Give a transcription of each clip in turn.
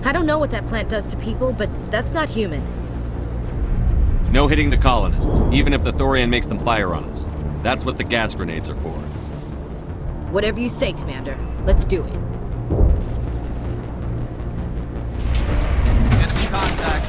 I don't know what that plant does to people, but that's not human. No hitting the colonists, even if the Thorian makes them fire on us. That's what the gas grenades are for. Whatever you say, Commander. Let's do it. Enemy contact.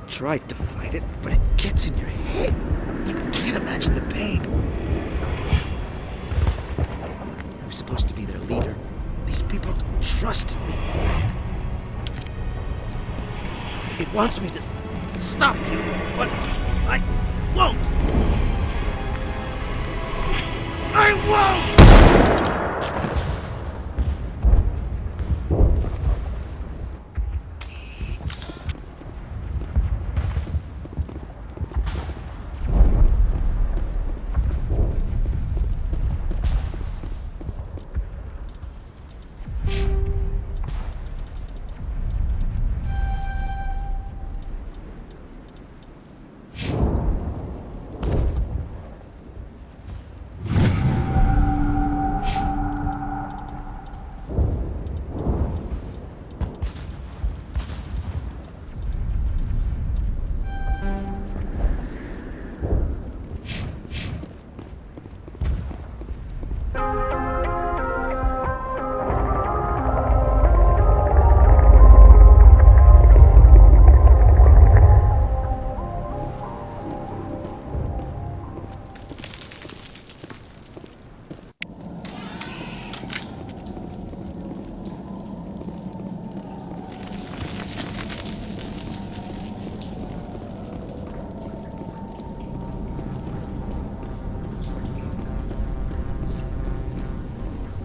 Tried to fight it, but it gets in your head. You can't imagine the pain. I was supposed to be their leader. These people trusted me. It wants me to stop you, but I won't. I won't!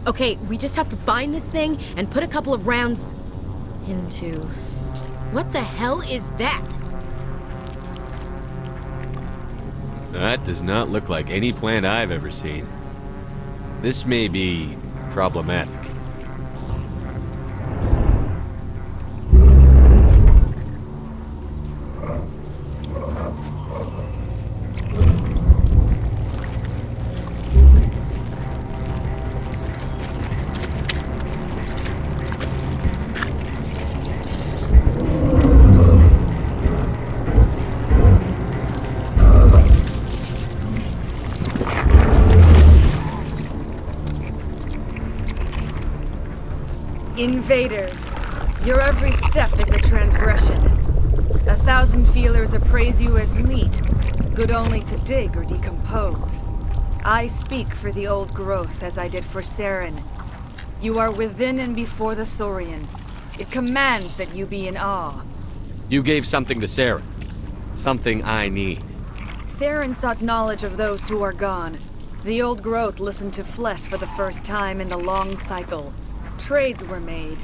Okay, we just have to find this thing and put a couple of rounds into... What the hell is that? That does not look like any plant I've ever seen. This may be problematic. Invaders, your every step is a transgression. 1,000 feelers appraise you as meat, good only to dig or decompose. I speak for the old growth as I did for Saren. You are within and before the Thorian. It commands that you be in awe. You gave something to Saren. Something I need. Saren sought knowledge of those who are gone. The old growth listened to flesh for the first time in the long cycle. Trades were made.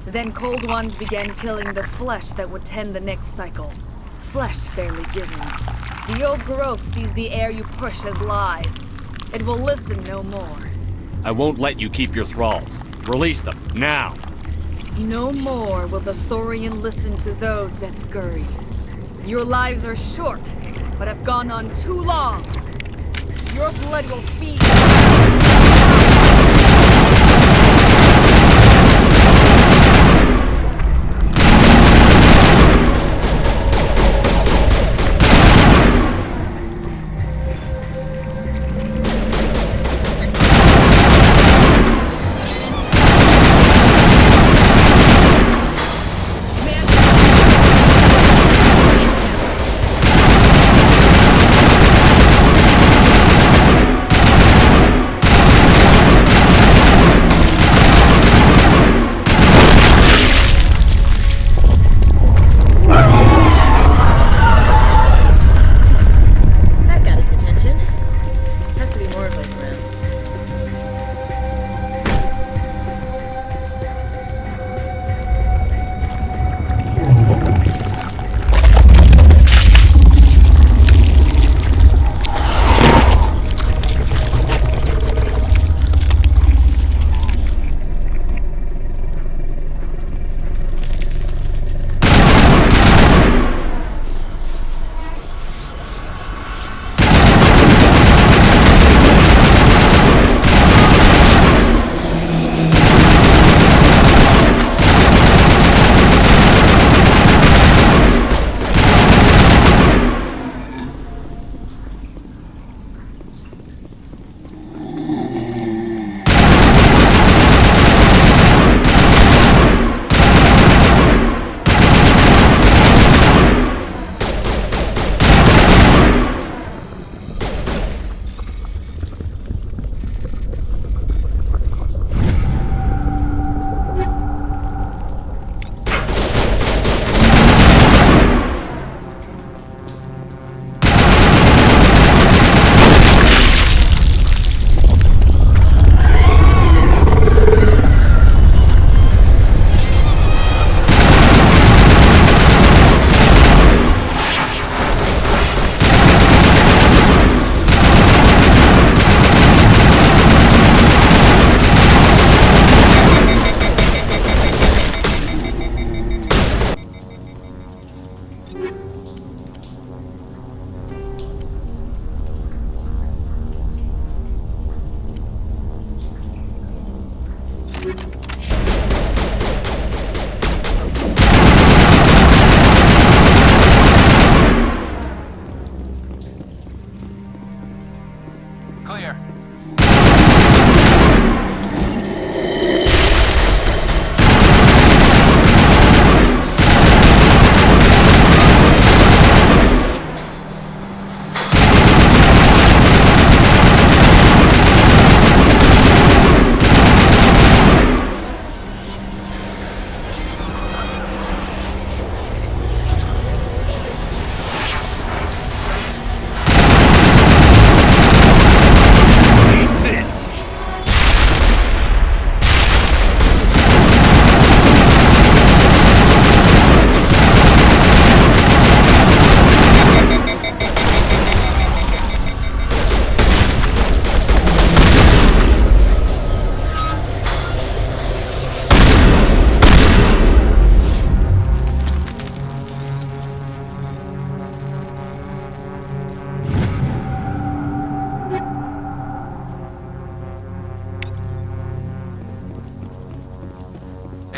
Then Cold Ones began killing the flesh that would tend the next cycle. Flesh fairly given. The old growth sees the air you push as lies. It will listen no more. I won't let you keep your thralls. Release them, now! No more will the Thorian listen to those that scurry. Your lives are short, but have gone on too long. Your blood will feed.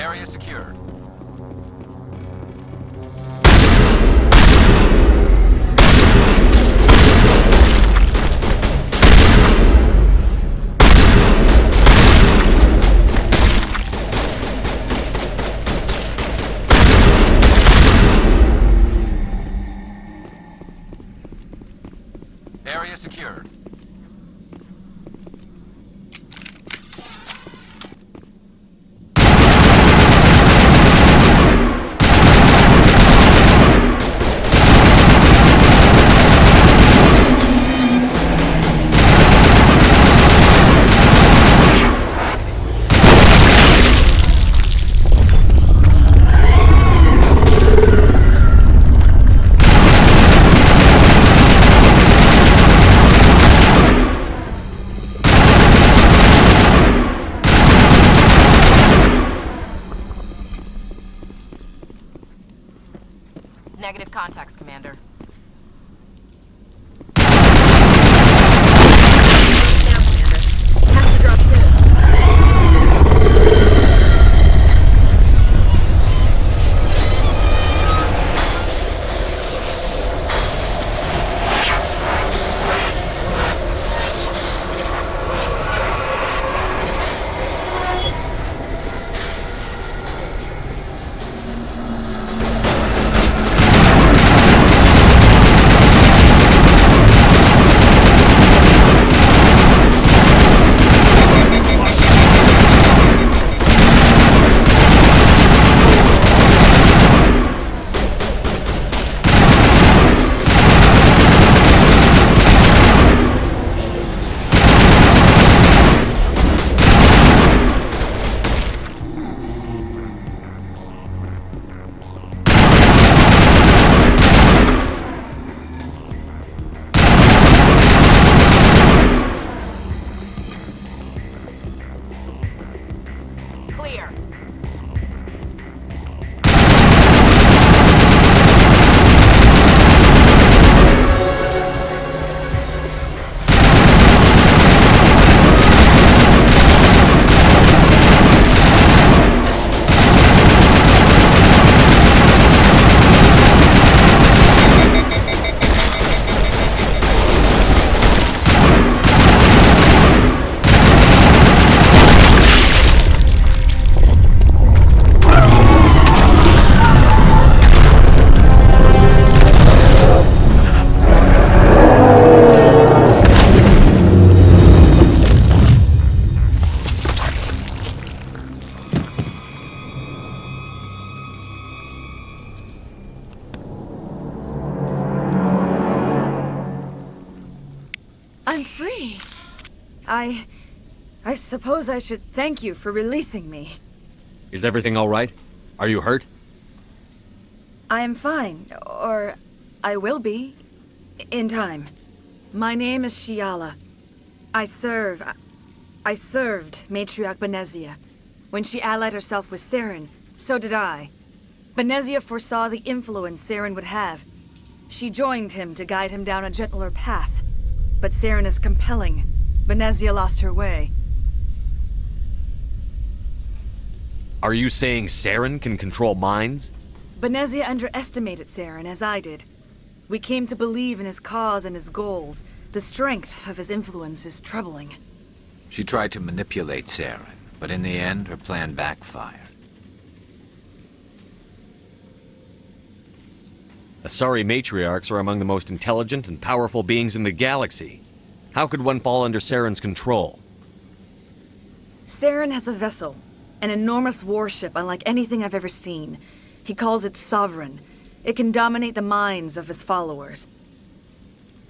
Area secured. Area secured. Negative contacts, Commander. Now, Commander. Has to drop soon. Clear. I'm free. I suppose I should thank you for releasing me. Is everything all right? Are you hurt? I am fine, or I will be, in time. My name is Shiala. I served Matriarch Benezia. When she allied herself with Saren, so did I. Benezia foresaw the influence Saren would have. She joined him to guide him down a gentler path. But Saren is compelling. Benezia lost her way. Are you saying Saren can control minds? Benezia underestimated Saren, as I did. We came to believe in his cause and his goals. The strength of his influence is troubling. She tried to manipulate Saren, but in the end, her plan backfired. Asari matriarchs are among the most intelligent and powerful beings in the galaxy. How could one fall under Saren's control? Saren has a vessel, an enormous warship unlike anything I've ever seen. He calls it Sovereign. It can dominate the minds of his followers.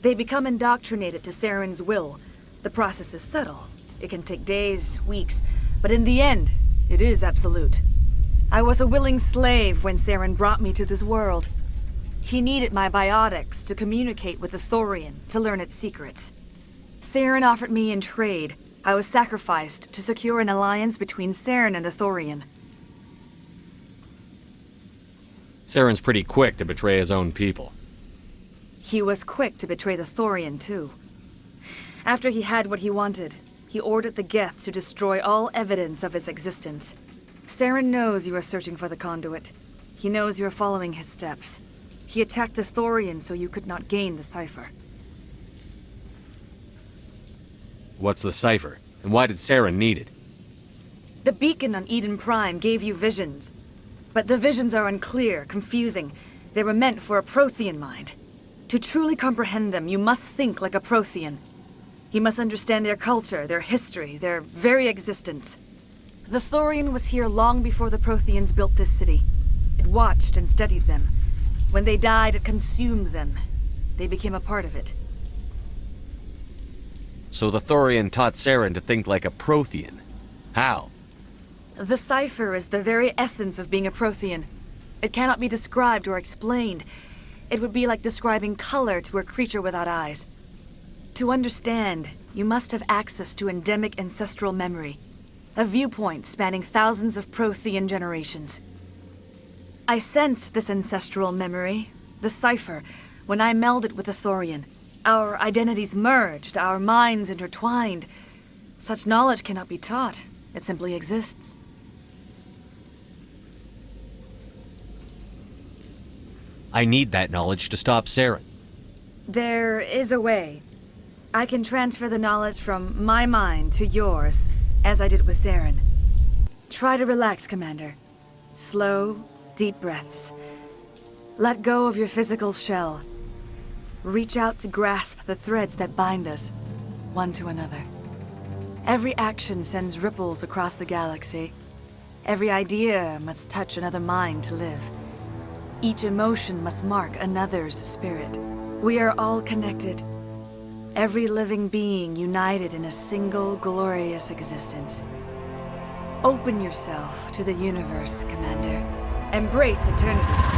They become indoctrinated to Saren's will. The process is subtle. It can take days, weeks, but in the end, it is absolute. I was a willing slave when Saren brought me to this world. He needed my biotics to communicate with the Thorian, to learn its secrets. Saren offered me in trade. I was sacrificed to secure an alliance between Saren and the Thorian. Saren's pretty quick to betray his own people. He was quick to betray the Thorian, too. After he had what he wanted, he ordered the Geth to destroy all evidence of its existence. Saren knows you are searching for the conduit. He knows you are following his steps. He attacked the Thorian so you could not gain the cipher. What's the cipher? And why did Saren need it? The beacon on Eden Prime gave you visions. But the visions are unclear, confusing. They were meant for a Prothean mind. To truly comprehend them, you must think like a Prothean. You must understand their culture, their history, their very existence. The Thorian was here long before the Protheans built this city. It watched and studied them. When they died, it consumed them. They became a part of it. So the Thorian taught Saren to think like a Prothean. How? The cipher is the very essence of being a Prothean. It cannot be described or explained. It would be like describing color to a creature without eyes. To understand, you must have access to endemic ancestral memory. A viewpoint spanning thousands of Prothean generations. I sensed this ancestral memory, the cipher, when I melded with the Thorian. Our identities merged, our minds intertwined. Such knowledge cannot be taught. It simply exists. I need that knowledge to stop Saren. There is a way. I can transfer the knowledge from my mind to yours, as I did with Saren. Try to relax, Commander. Slow, deep breaths. Let go of your physical shell. Reach out to grasp the threads that bind us, one to another. Every action sends ripples across the galaxy. Every idea must touch another mind to live. Each emotion must mark another's spirit. We are all connected. Every living being united in a single glorious existence. Open yourself to the universe, Commander. Embrace eternity.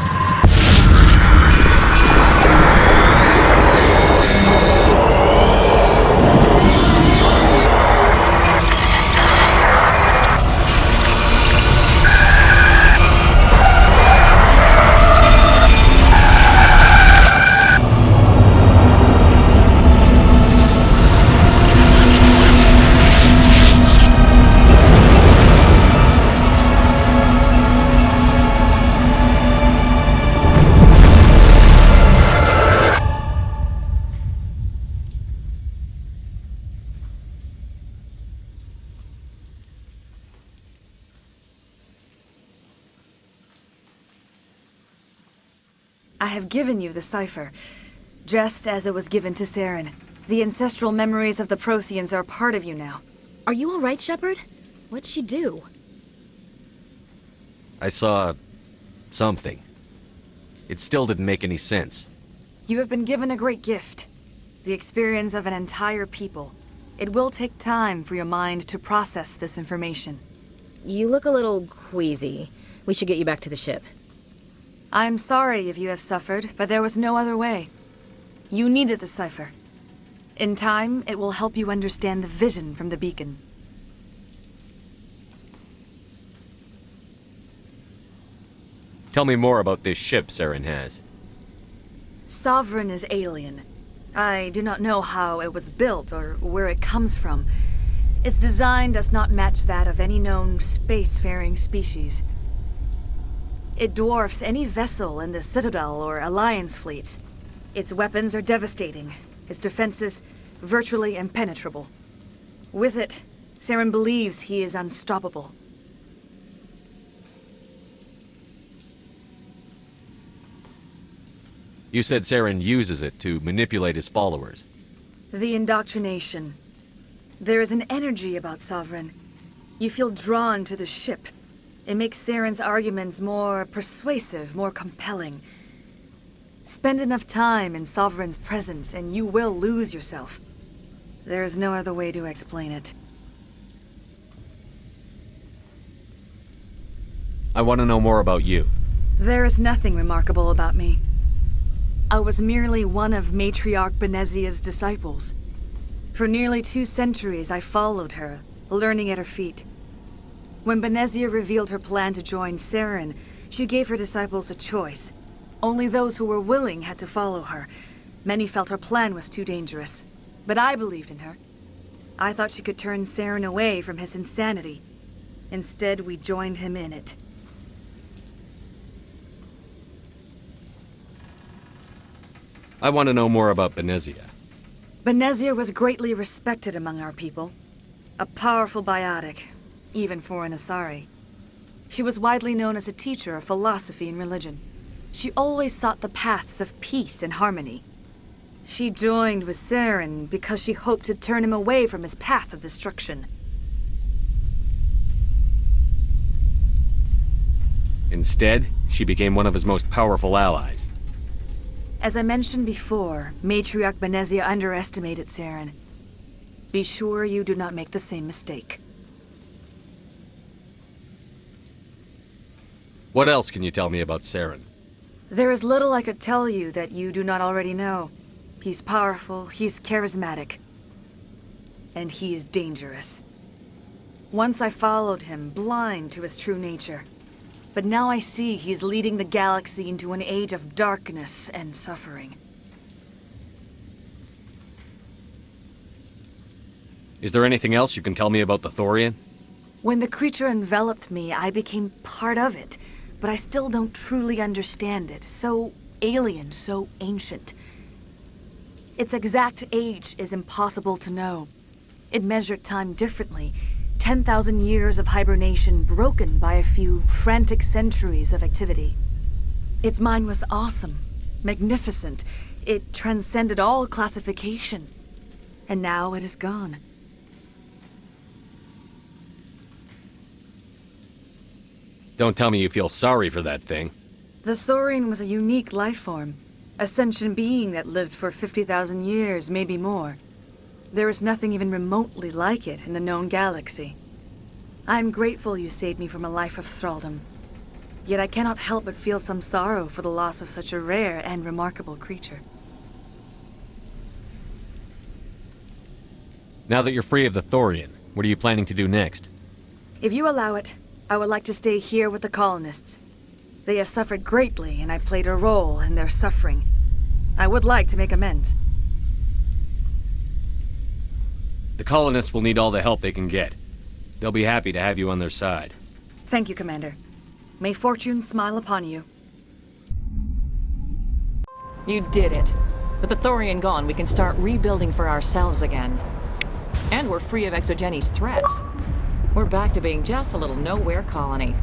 I have given you the cipher, just as it was given to Saren. The ancestral memories of the Protheans are part of you now. Are you all right, Shepard? What'd she do? I saw something. It still didn't make any sense. You have been given a great gift. The experience of an entire people. It will take time for your mind to process this information. You look a little queasy. We should get you back to the ship. I'm sorry if you have suffered, but there was no other way. You needed the cipher. In time, it will help you understand the vision from the beacon. Tell me more about this ship Saren has. Sovereign is alien. I do not know how it was built or where it comes from. Its design does not match that of any known spacefaring species. It dwarfs any vessel in the Citadel or Alliance fleets. Its weapons are devastating, its defenses virtually impenetrable. With it, Saren believes he is unstoppable. You said Saren uses it to manipulate his followers. The indoctrination. There is an energy about Sovereign. You feel drawn to the ship. It makes Saren's arguments more persuasive, more compelling. Spend enough time in Sovereign's presence and you will lose yourself. There is no other way to explain it. I want to know more about you. There is nothing remarkable about me. I was merely one of Matriarch Benezia's disciples. For nearly 2 centuries I followed her, learning at her feet. When Benezia revealed her plan to join Saren, she gave her disciples a choice. Only those who were willing had to follow her. Many felt her plan was too dangerous. But I believed in her. I thought she could turn Saren away from his insanity. Instead, we joined him in it. I want to know more about Benezia. Benezia was greatly respected among our people. A powerful biotic, even for an Asari. She was widely known as a teacher of philosophy and religion. She always sought the paths of peace and harmony. She joined with Saren because she hoped to turn him away from his path of destruction. Instead, she became one of his most powerful allies. As I mentioned before, Matriarch Benezia underestimated Saren. Be sure you do not make the same mistake. What else can you tell me about Saren? There is little I could tell you that you do not already know. He's powerful, he's charismatic, and he is dangerous. Once I followed him, blind to his true nature. But now I see he's leading the galaxy into an age of darkness and suffering. Is there anything else you can tell me about the Thorian? When the creature enveloped me, I became part of it, but I still don't truly understand it. So alien, so ancient. Its exact age is impossible to know. It measured time differently. 10,000 years of hibernation broken by a few frantic centuries of activity. Its mind was awesome, magnificent. It transcended all classification. And now it is gone. Don't tell me you feel sorry for that thing. The Thorian was a unique life form. A sentient being that lived for 50,000 years, maybe more. There is nothing even remotely like it in the known galaxy. I am grateful you saved me from a life of thraldom. Yet I cannot help but feel some sorrow for the loss of such a rare and remarkable creature. Now that you're free of the Thorian, what are you planning to do next? If you allow it, I would like to stay here with the colonists. They have suffered greatly, and I played a role in their suffering. I would like to make amends. The colonists will need all the help they can get. They'll be happy to have you on their side. Thank you, Commander. May fortune smile upon you. You did it. With the Thorian gone, we can start rebuilding for ourselves again. And we're free of Exogenes' threats. We're back to being just a little nowhere colony.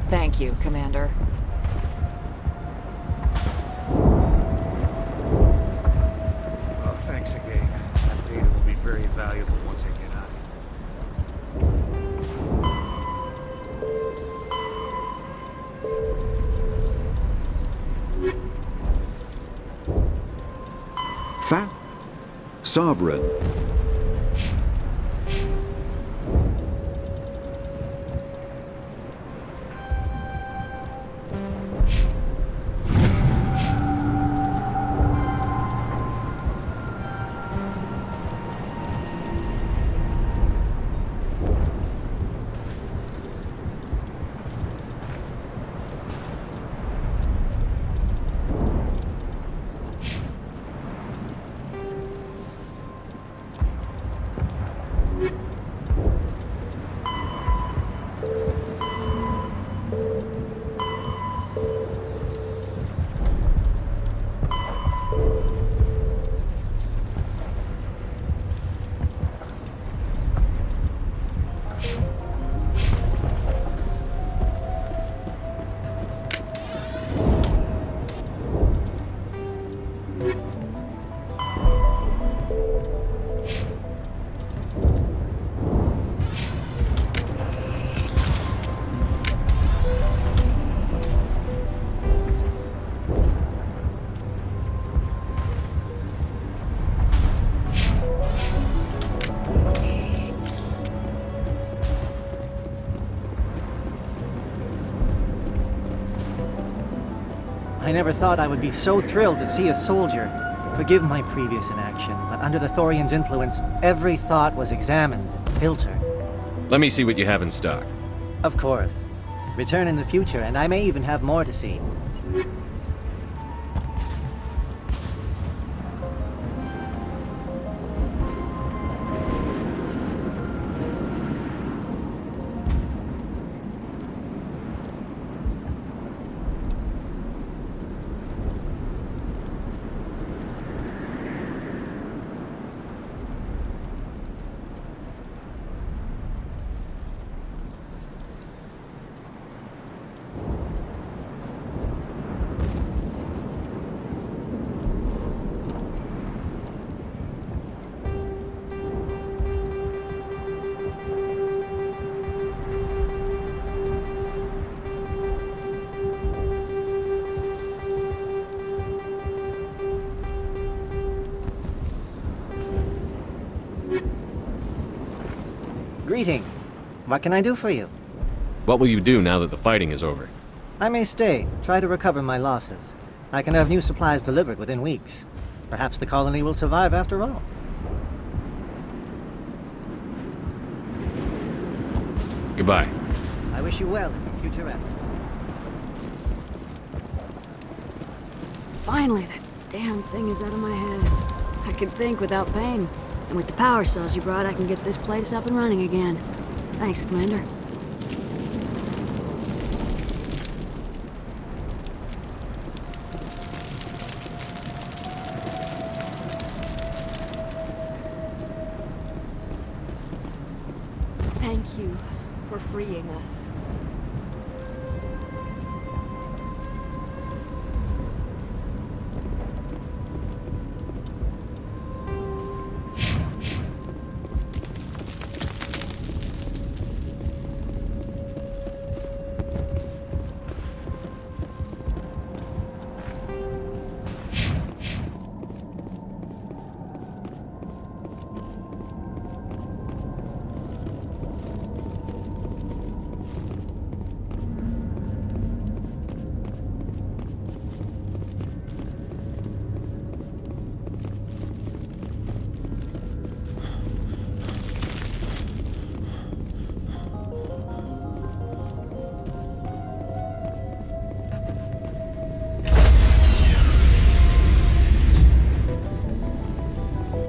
Thank you, Commander. Oh, thanks again. That data will be very valuable once I get out of here. Sovereign. I never thought I would be so thrilled to see a soldier. Forgive my previous inaction, but under the Thorian's influence, every thought was examined, filtered. Let me see what you have in stock. Of course. Return in the future, and I may even have more to see. Greetings. What can I do for you? What will you do now that the fighting is over? I may stay, try to recover my losses. I can have new supplies delivered within weeks. Perhaps the colony will survive after all. Goodbye. I wish you well in your future efforts. Finally, that damn thing is out of my head. I can think without pain. And with the power cells you brought, I can get this place up and running again. Thanks, Commander. Thank you for freeing us.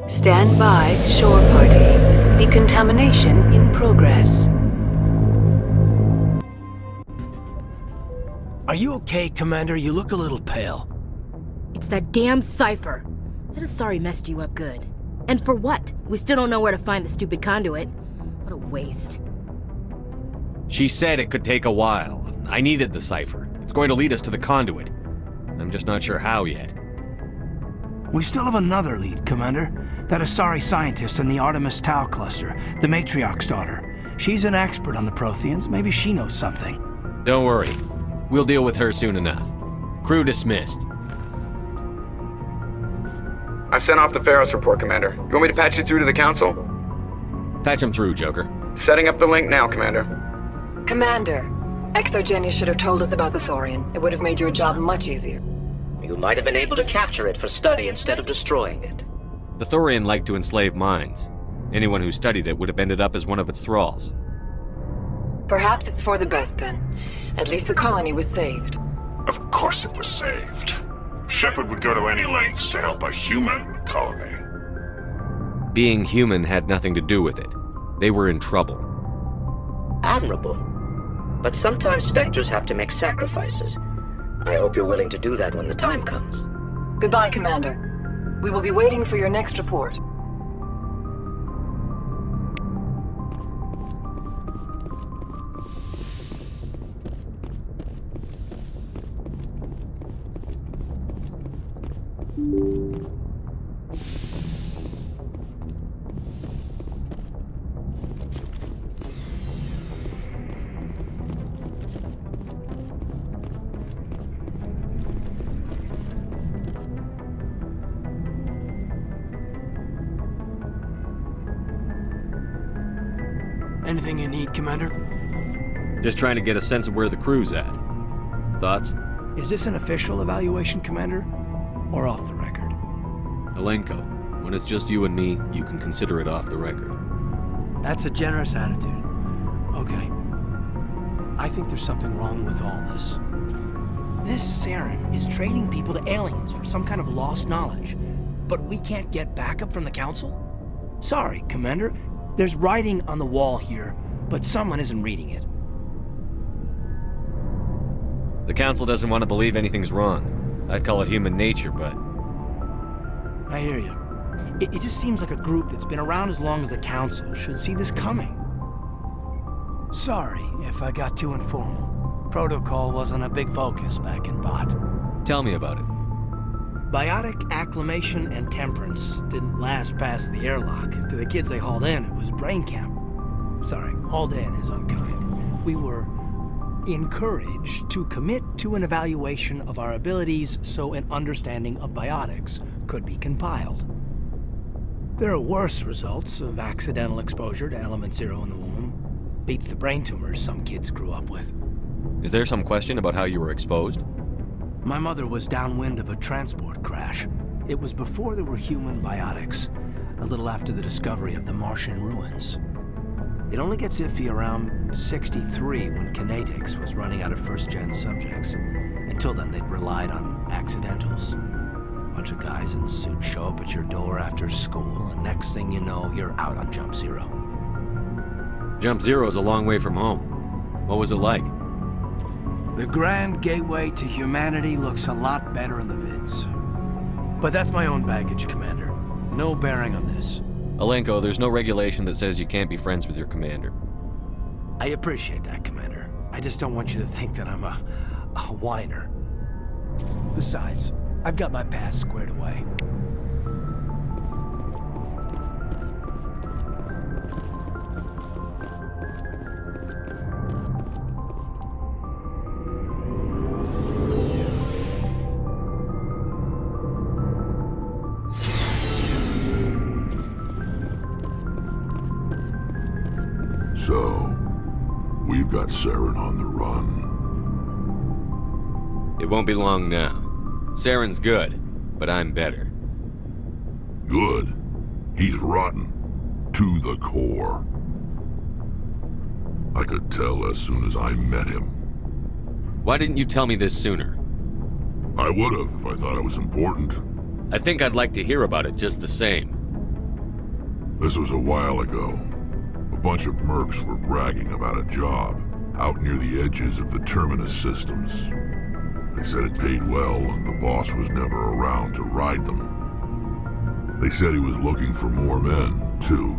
Stand by, shore party. Decontamination in progress. Are you okay, Commander? You look a little pale. It's that damn cipher. That Asari messed you up good. And for what? We still don't know where to find the stupid conduit. What a waste. She said it could take a while. I needed the cipher. It's going to lead us to the conduit. I'm just not sure how yet. We still have another lead, Commander. That Asari scientist in the Artemis Tau cluster, the Matriarch's daughter. She's an expert on the Protheans. Maybe she knows something. Don't worry. We'll deal with her soon enough. Crew dismissed. I've sent off the Pharos report, Commander. You want me to patch you through to the Council? Patch him through, Joker. Setting up the link now, Commander. Commander, Exogeny should have told us about the Thorian. It would have made your job much easier. You might have been able to capture it for study instead of destroying it. The Thorian liked to enslave minds. Anyone who studied it would have ended up as one of its thralls. Perhaps it's for the best then. At least the colony was saved. Of course it was saved. Shepard would go to any lengths to help a human colony. Being human had nothing to do with it. They were in trouble. Admirable. But sometimes Spectres have to make sacrifices. I hope you're willing to do that when the time comes. Goodbye, Commander. We will be waiting for your next report. Anything you need, Commander? Just trying to get a sense of where the crew's at. Thoughts? Is this an official evaluation, Commander? Or off the record? Alenko, when it's just you and me, you can consider it off the record. That's a generous attitude. Okay. I think there's something wrong with all this. This Saren is trading people to aliens for some kind of lost knowledge. But we can't get backup from the Council? Sorry, Commander. There's writing on the wall here, but someone isn't reading it. The Council doesn't want to believe anything's wrong. I'd call it human nature, but... I hear you. It just seems like a group that's been around as long as the Council should see this coming. Sorry if I got too informal. Protocol wasn't a big focus back in Bot. Tell me about it. Biotic acclimation and temperance didn't last past the airlock. To the kids they hauled in, it was brain camp. Sorry, hauled in is unkind. We were encouraged to commit to an evaluation of our abilities so an understanding of biotics could be compiled. There are worse results of accidental exposure to Element Zero in the womb. Beats the brain tumors some kids grew up with. Is there some question about how you were exposed? My mother was downwind of a transport crash. It was before there were human biotics, a little after the discovery of the Martian ruins. It only gets iffy around 63 when Kinetics was running out of first-gen subjects. Until then, they'd relied on accidentals. Bunch of guys in suits show up at your door after school, and next thing you know, you're out on Jump Zero. Jump Zero's a long way from home. What was it like? The grand gateway to humanity looks a lot better in the vids. But that's my own baggage, Commander. No bearing on this. Alenko, there's no regulation that says you can't be friends with your commander. I appreciate that, Commander. I just don't want you to think that I'm a whiner. Besides, I've got my past squared away. So, we've got Saren on the run. It won't be long now. Saren's good, but I'm better. Good? He's rotten. To the core. I could tell as soon as I met him. Why didn't you tell me this sooner? I would've if I thought it was important. I think I'd like to hear about it just the same. This was a while ago. A bunch of mercs were bragging about a job out near the edges of the Terminus systems. They said it paid well and the boss was never around to ride them. They said he was looking for more men, too.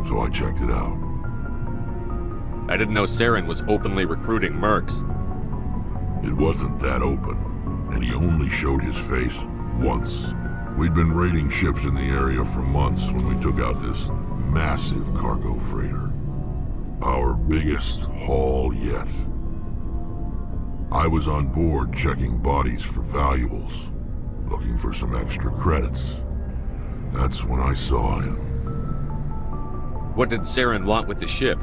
So I checked it out. I didn't know Saren was openly recruiting mercs. It wasn't that open, and he only showed his face once. We'd been raiding ships in the area for months when we took out this massive cargo freighter. Our biggest haul yet. I was on board checking bodies for valuables, looking for some extra credits. That's when I saw him. What did Saren want with the ship?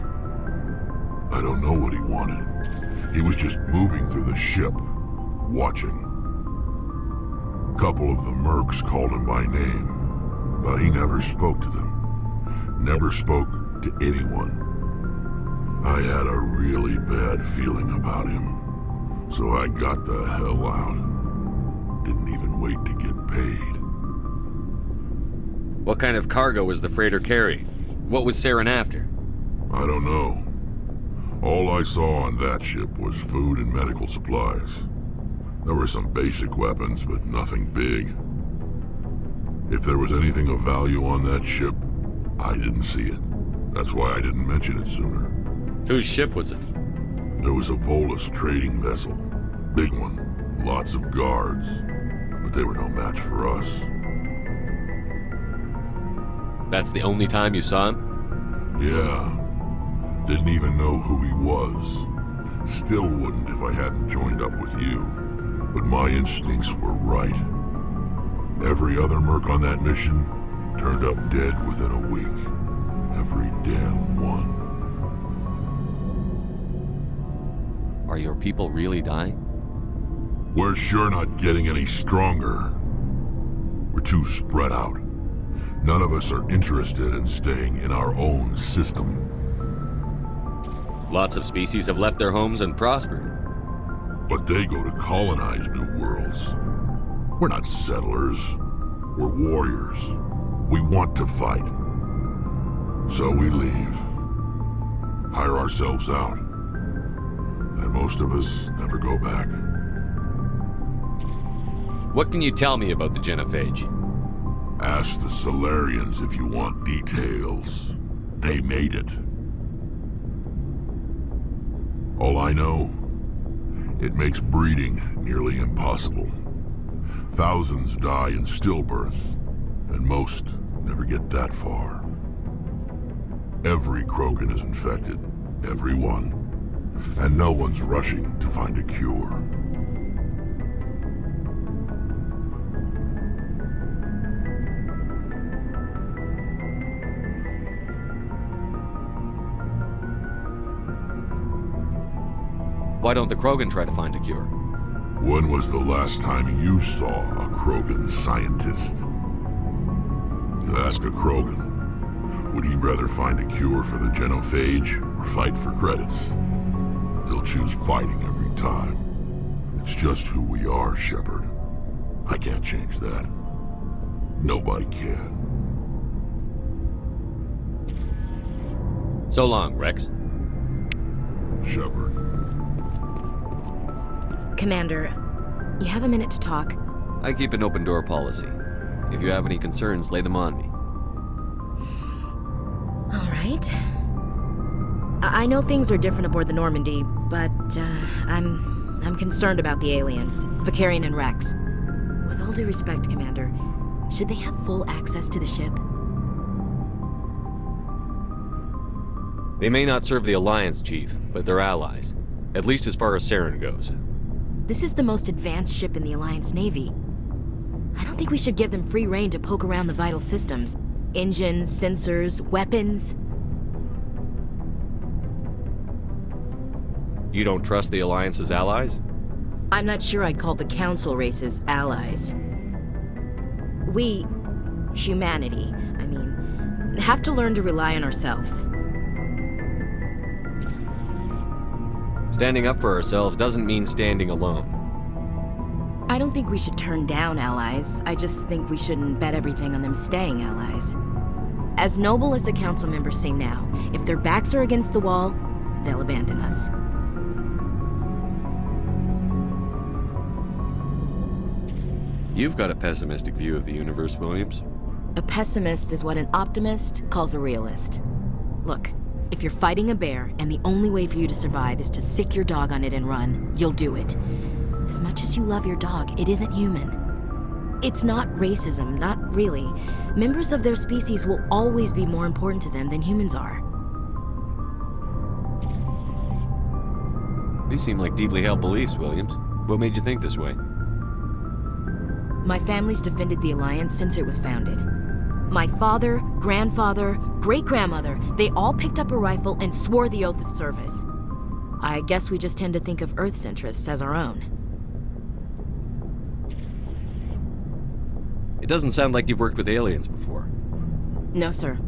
I don't know what he wanted. He was just moving through the ship, watching. A couple of the mercs called him by name, but he never spoke to them. Never spoke to anyone. I had a really bad feeling about him, so I got the hell out. Didn't even wait to get paid. What kind of cargo was the freighter carrying? What was Saren after? I don't know. All I saw on that ship was food and medical supplies. There were some basic weapons, but nothing big. If there was anything of value on that ship, I didn't see it. That's why I didn't mention it sooner. Whose ship was it? There was a Volus trading vessel. Big one. Lots of guards. But they were no match for us. That's the only time you saw him? Yeah. Didn't even know who he was. Still wouldn't if I hadn't joined up with you. But my instincts were right. Every other merc on that mission turned up dead within a week. Every damn one. Are your people really dying? We're sure not getting any stronger. We're too spread out. None of us are interested in staying in our own system. Lots of species have left their homes and prospered. But they go to colonize new worlds. We're not settlers. We're warriors. We want to fight. So we leave. Hire ourselves out. And most of us never go back. What can you tell me about the Genophage? Ask the Solarians if you want details. They made it. All I know, it makes breeding nearly impossible. Thousands die in stillbirth, and most never get that far. Every Krogan is infected, every one, and no one's rushing to find a cure. Why don't the Krogan try to find a cure? When was the last time you saw a Krogan scientist? You ask a Krogan, would he rather find a cure for the genophage or fight for credits? He'll choose fighting every time. It's just who we are, Shepard. I can't change that. Nobody can. So long, Rex. Shepard. Commander, you have a minute to talk? I keep an open door policy. If you have any concerns, lay them on me. All right. I know things are different aboard the Normandy, but I'm concerned about the aliens, Vicarian and Rex. With all due respect, Commander, should they have full access to the ship? They may not serve the Alliance, Chief, but they're allies. At least as far as Saren goes. This is the most advanced ship in the Alliance Navy. I don't think we should give them free rein to poke around the vital systems. Engines, sensors, weapons. You don't trust the Alliance's allies? I'm not sure I'd call the Council races allies. We, humanity, I mean, have to learn to rely on ourselves. Standing up for ourselves doesn't mean standing alone. I don't think we should turn down allies. I just think we shouldn't bet everything on them staying allies. As noble as the Council members seem now, if their backs are against the wall, they'll abandon us. You've got a pessimistic view of the universe, Williams. A pessimist is what an optimist calls a realist. Look, if you're fighting a bear and the only way for you to survive is to sick your dog on it and run, you'll do it. As much as you love your dog, it isn't human. It's not racism, not really. Members of their species will always be more important to them than humans are. These seem like deeply held beliefs, Williams. What made you think this way? My family's defended the Alliance since it was founded. My father, grandfather, great-grandmother, they all picked up a rifle and swore the oath of service. I guess we just tend to think of Earth's interests as our own. It doesn't sound like you've worked with aliens before. No, sir.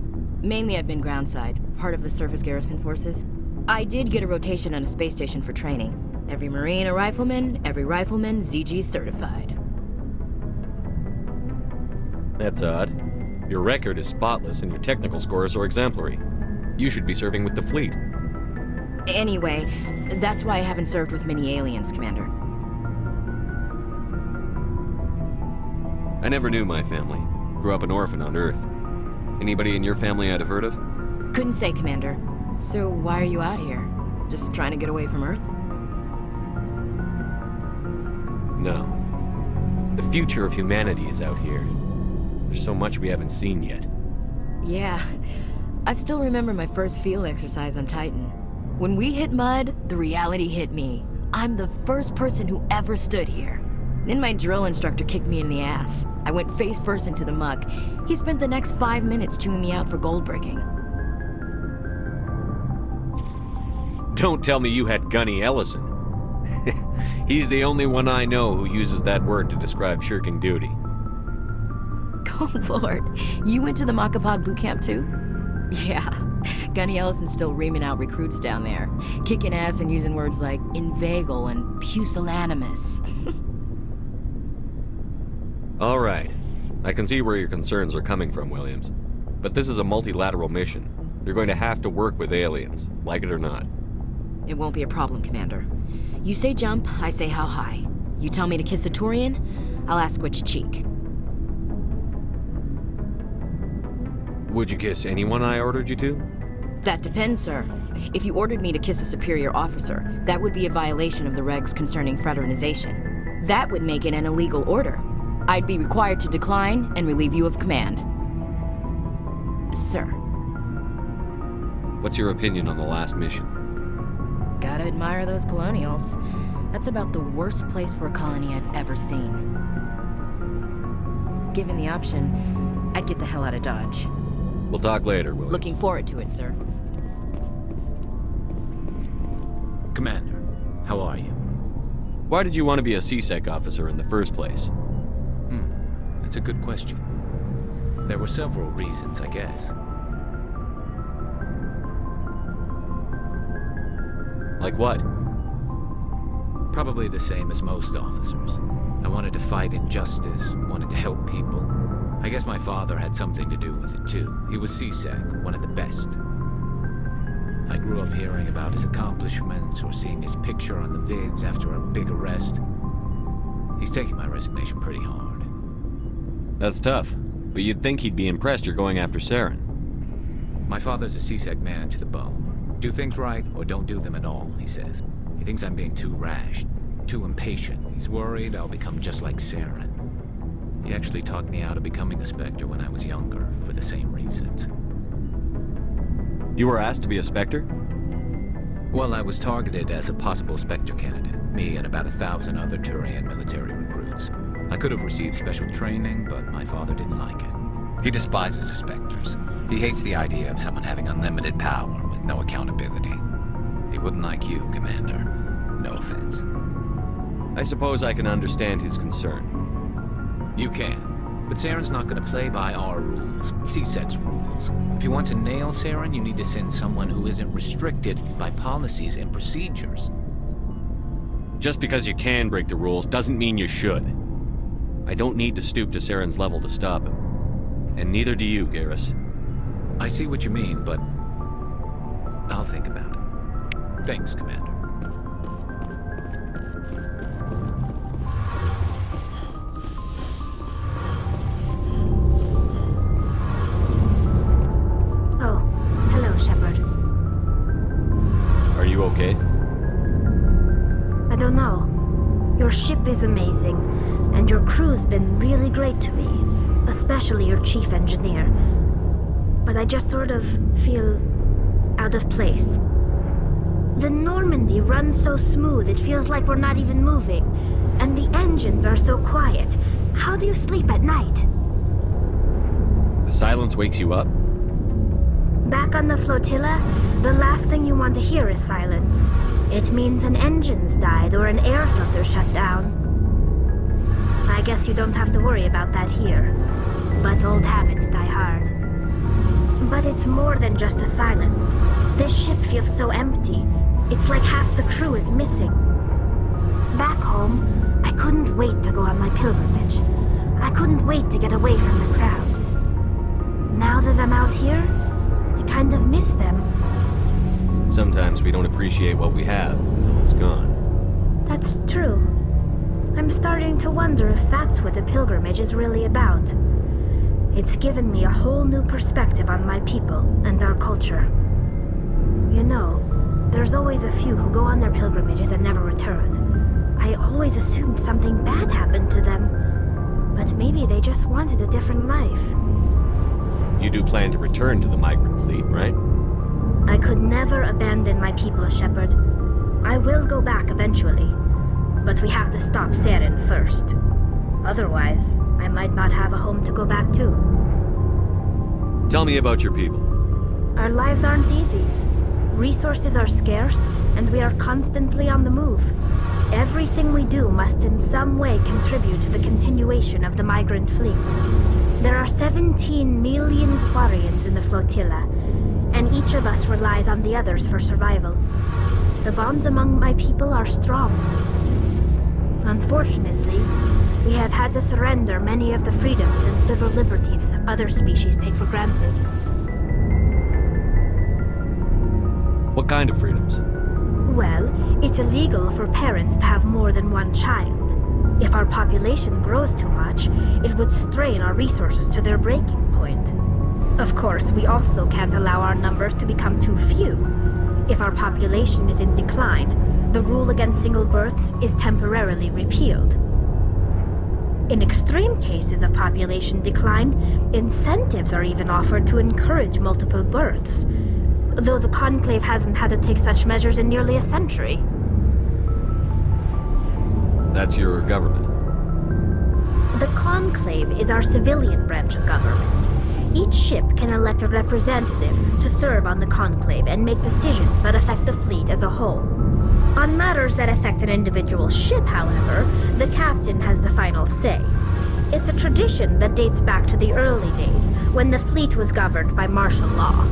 Mainly I've been groundside, part of the surface garrison forces. I did get a rotation on a space station for training. Every Marine a rifleman, every rifleman ZG certified. That's odd. Your record is spotless and your technical scores are exemplary. You should be serving with the fleet. Anyway, that's why I haven't served with many aliens, Commander. I never knew my family. Grew up an orphan on Earth. Anybody in your family I'd have heard of? Couldn't say, Commander. So why are you out here? Just trying to get away from Earth? No. The future of humanity is out here. There's so much we haven't seen yet. Yeah. I still remember my first field exercise on Titan. When we hit mud, the reality hit me. I'm the first person who ever stood here. Then my drill instructor kicked me in the ass. I went face first into the muck. He spent the next 5 minutes chewing me out for gold bricking. Don't tell me you had Gunny Ellison. He's the only one I know who uses that word to describe shirking duty. Oh, Lord. You went to the Makapog boot camp, too? Yeah. Gunny Ellison's still reaming out recruits down there. Kicking ass and using words like inveigle and pusillanimous. All right. I can see where your concerns are coming from, Williams. But this is a multilateral mission. You're going to have to work with aliens, like it or not. It won't be a problem, Commander. You say jump, I say how high. You tell me to kiss a Turian, I'll ask which cheek. Would you kiss anyone I ordered you to? That depends, sir. If you ordered me to kiss a superior officer, that would be a violation of the regs concerning fraternization. That would make it an illegal order. I'd be required to decline and relieve you of command. Sir. What's your opinion on the last mission? Gotta admire those colonials. That's about the worst place for a colony I've ever seen. Given the option, I'd get the hell out of Dodge. We'll talk later, Williams. Looking forward to it, sir. Commander, How are you? Why did you want to be a CSEC officer in the first place? That's a good question. There were several reasons, I guess. Like what? Probably the same as most officers. I wanted to fight injustice, wanted to help people. I guess my father had something to do with it too. He was CSEC, one of the best. I grew up hearing about his accomplishments or seeing his picture on the vids after a big arrest. He's taking my resignation pretty hard. That's tough, but you'd think he'd be impressed you're going after Saren. My father's a CSEC man to the bone. Do things right or don't do them at all, he says. He thinks I'm being too rash, too impatient. He's worried I'll become just like Saren. He actually talked me out of becoming a Spectre when I was younger, for the same reasons. You were asked to be a Spectre? Well, I was targeted as a possible Spectre candidate. Me and about 1,000 other Turian military recruits. I could have received special training, but my father didn't like it. He despises the Spectres. He hates the idea of someone having unlimited power with no accountability. He wouldn't like you, Commander. No offense. I suppose I can understand his concern. You can. But Saren's not going to play by our rules, CSEC's rules. If you want to nail Saren, you need to send someone who isn't restricted by policies and procedures. Just because you can break the rules doesn't mean you should. I don't need to stoop to Saren's level to stop him. And neither do you, Garrus. I see what you mean, but I'll think about it. Thanks, Commander. Oh, hello, Shepard. Are you okay? I don't know. Your ship is amazing, and your crew's been really great to me, especially your chief engineer. But I just sort of feel out of place. The Normandy runs so smooth it feels like we're not even moving, and the engines are so quiet. How do you sleep at night? The silence wakes you up? Back on the flotilla, the last thing you want to hear is silence. It means an engine's died or an air filter shut down. I guess you don't have to worry about that here. But old habits die hard. But it's more than just the silence. This ship feels so empty. It's like half the crew is missing. Back home, I couldn't wait to go on my pilgrimage. I couldn't wait to get away from the crowds. Now that I'm out here, I kind of miss them. Sometimes we don't appreciate what we have until it's gone. That's true. I'm starting to wonder if that's what the pilgrimage is really about. It's given me a whole new perspective on my people and our culture. You know, there's always a few who go on their pilgrimages and never return. I always assumed something bad happened to them, but maybe they just wanted a different life. You do plan to return to the migrant fleet, right? I could never abandon my people, Shepard. I will go back eventually, but we have to stop Saren first. Otherwise, I might not have a home to go back to. Tell me about your people. Our lives aren't easy. Resources are scarce, and we are constantly on the move. Everything we do must in some way contribute to the continuation of the migrant fleet. There are 17 million Quarians in the flotilla, and each of us relies on the others for survival. The bonds among my people are strong. Unfortunately, we have had to surrender many of the freedoms and civil liberties other species take for granted. What kind of freedoms? Well, it's illegal for parents to have more than one child. If our population grows too much, it would strain our resources to their breaking point. Of course, we also can't allow our numbers to become too few. If our population is in decline, the rule against single births is temporarily repealed. In extreme cases of population decline, incentives are even offered to encourage multiple births, though the Conclave hasn't had to take such measures in nearly a century. That's your government. The Conclave is our civilian branch of government. Each ship can elect a representative to serve on the Conclave and make decisions that affect the fleet as a whole. On matters that affect an individual ship, however, the captain has the final say. It's a tradition that dates back to the early days, when the fleet was governed by martial law.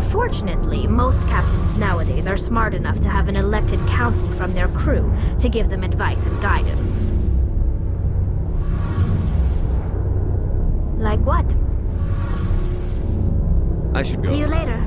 Fortunately, most captains nowadays are smart enough to have an elected council from their crew to give them advice and guidance. Like what? I should go. See you later.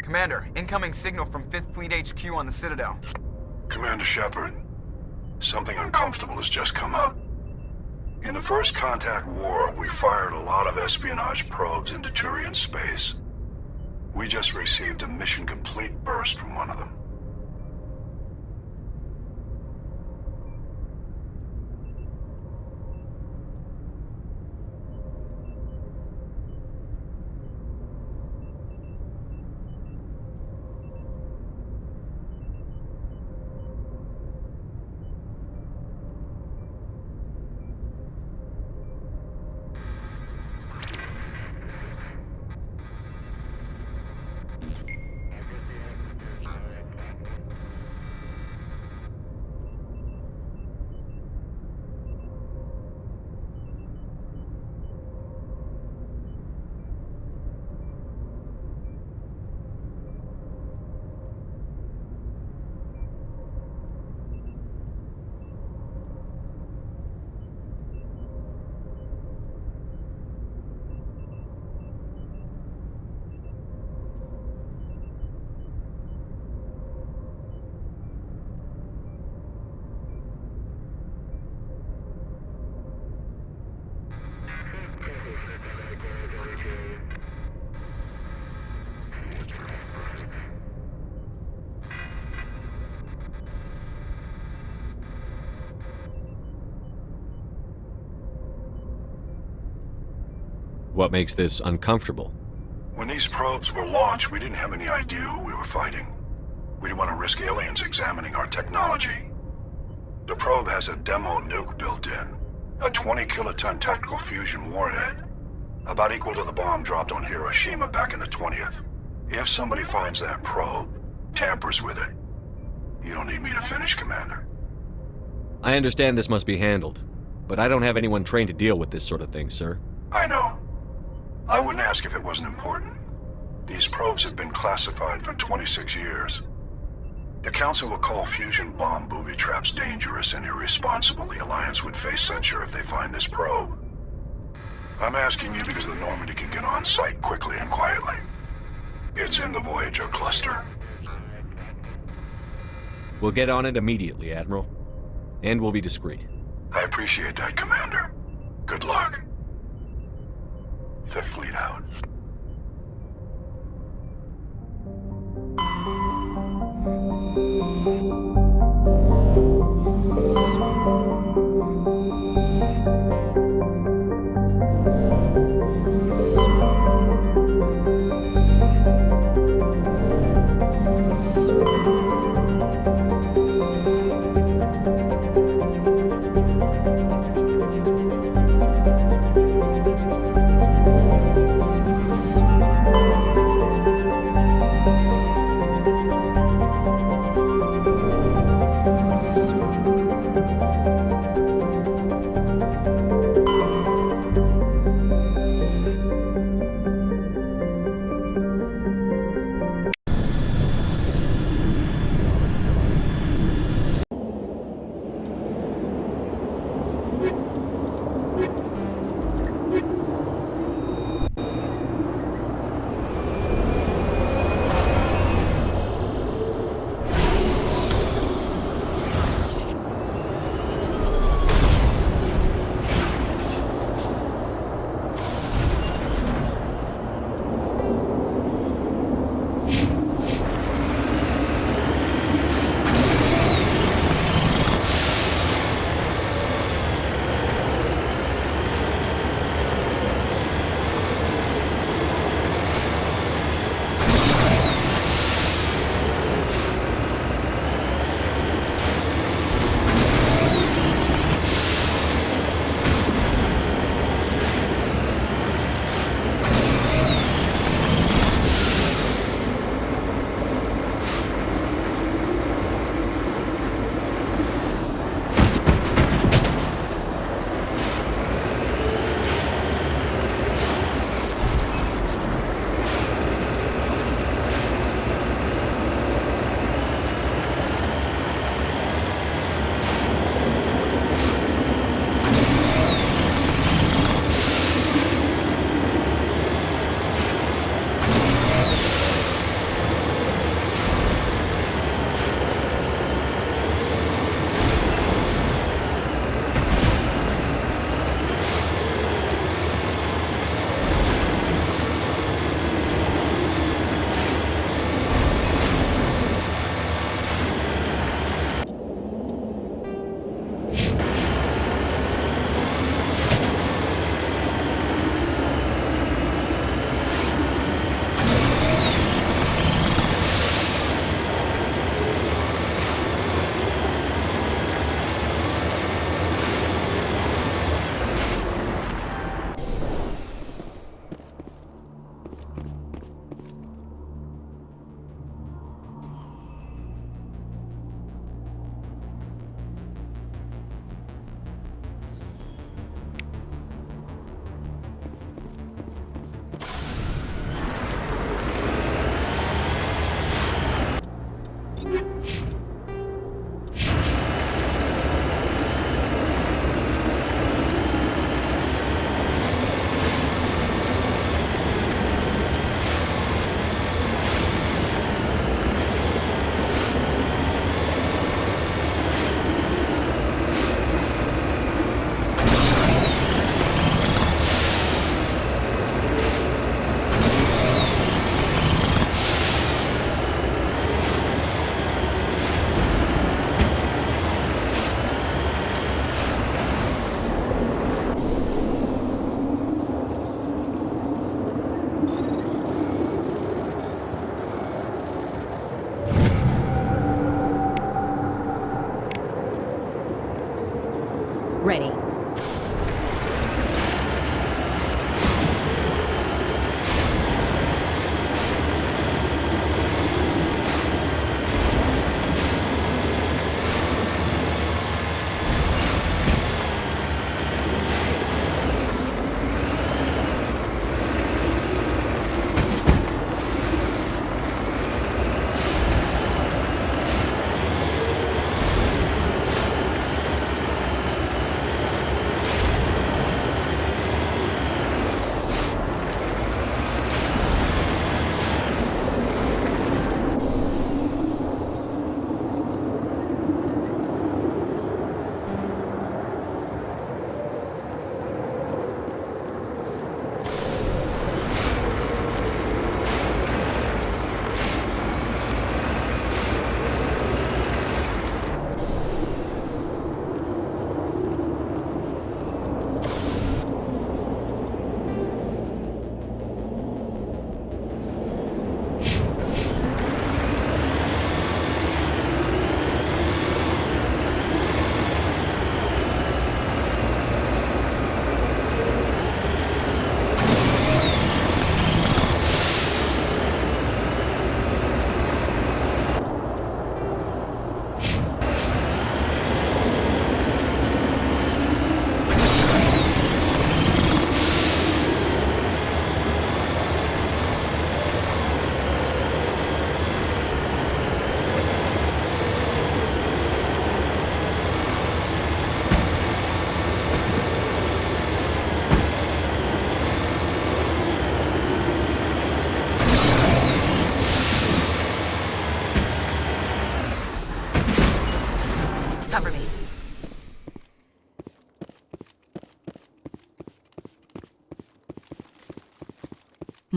Commander, incoming signal from 5th Fleet HQ on the Citadel. Commander Shepard, something uncomfortable has just come up. In the First Contact War, we fired a lot of espionage probes into Turian space. We just received a mission complete burst from one of them. What makes this uncomfortable? When these probes were launched, we didn't have any idea who we were fighting. We didn't want to risk aliens examining our technology. The probe has a demo nuke built in. A 20-kiloton tactical fusion warhead. About equal to the bomb dropped on Hiroshima back in the 20th. If somebody finds that probe, tampers with it, you don't need me to finish, Commander. I understand this must be handled, but I don't have anyone trained to deal with this sort of thing, sir. I know. I wouldn't ask if it wasn't important. These probes have been classified for 26 years. The Council will call fusion bomb booby traps dangerous and irresponsible. The Alliance would face censure if they find this probe. I'm asking you because the Normandy can get on site quickly and quietly. It's in the Voyager cluster. We'll get on it immediately, Admiral. And we'll be discreet. I appreciate that, Commander. Good luck. Fifth Fleet out.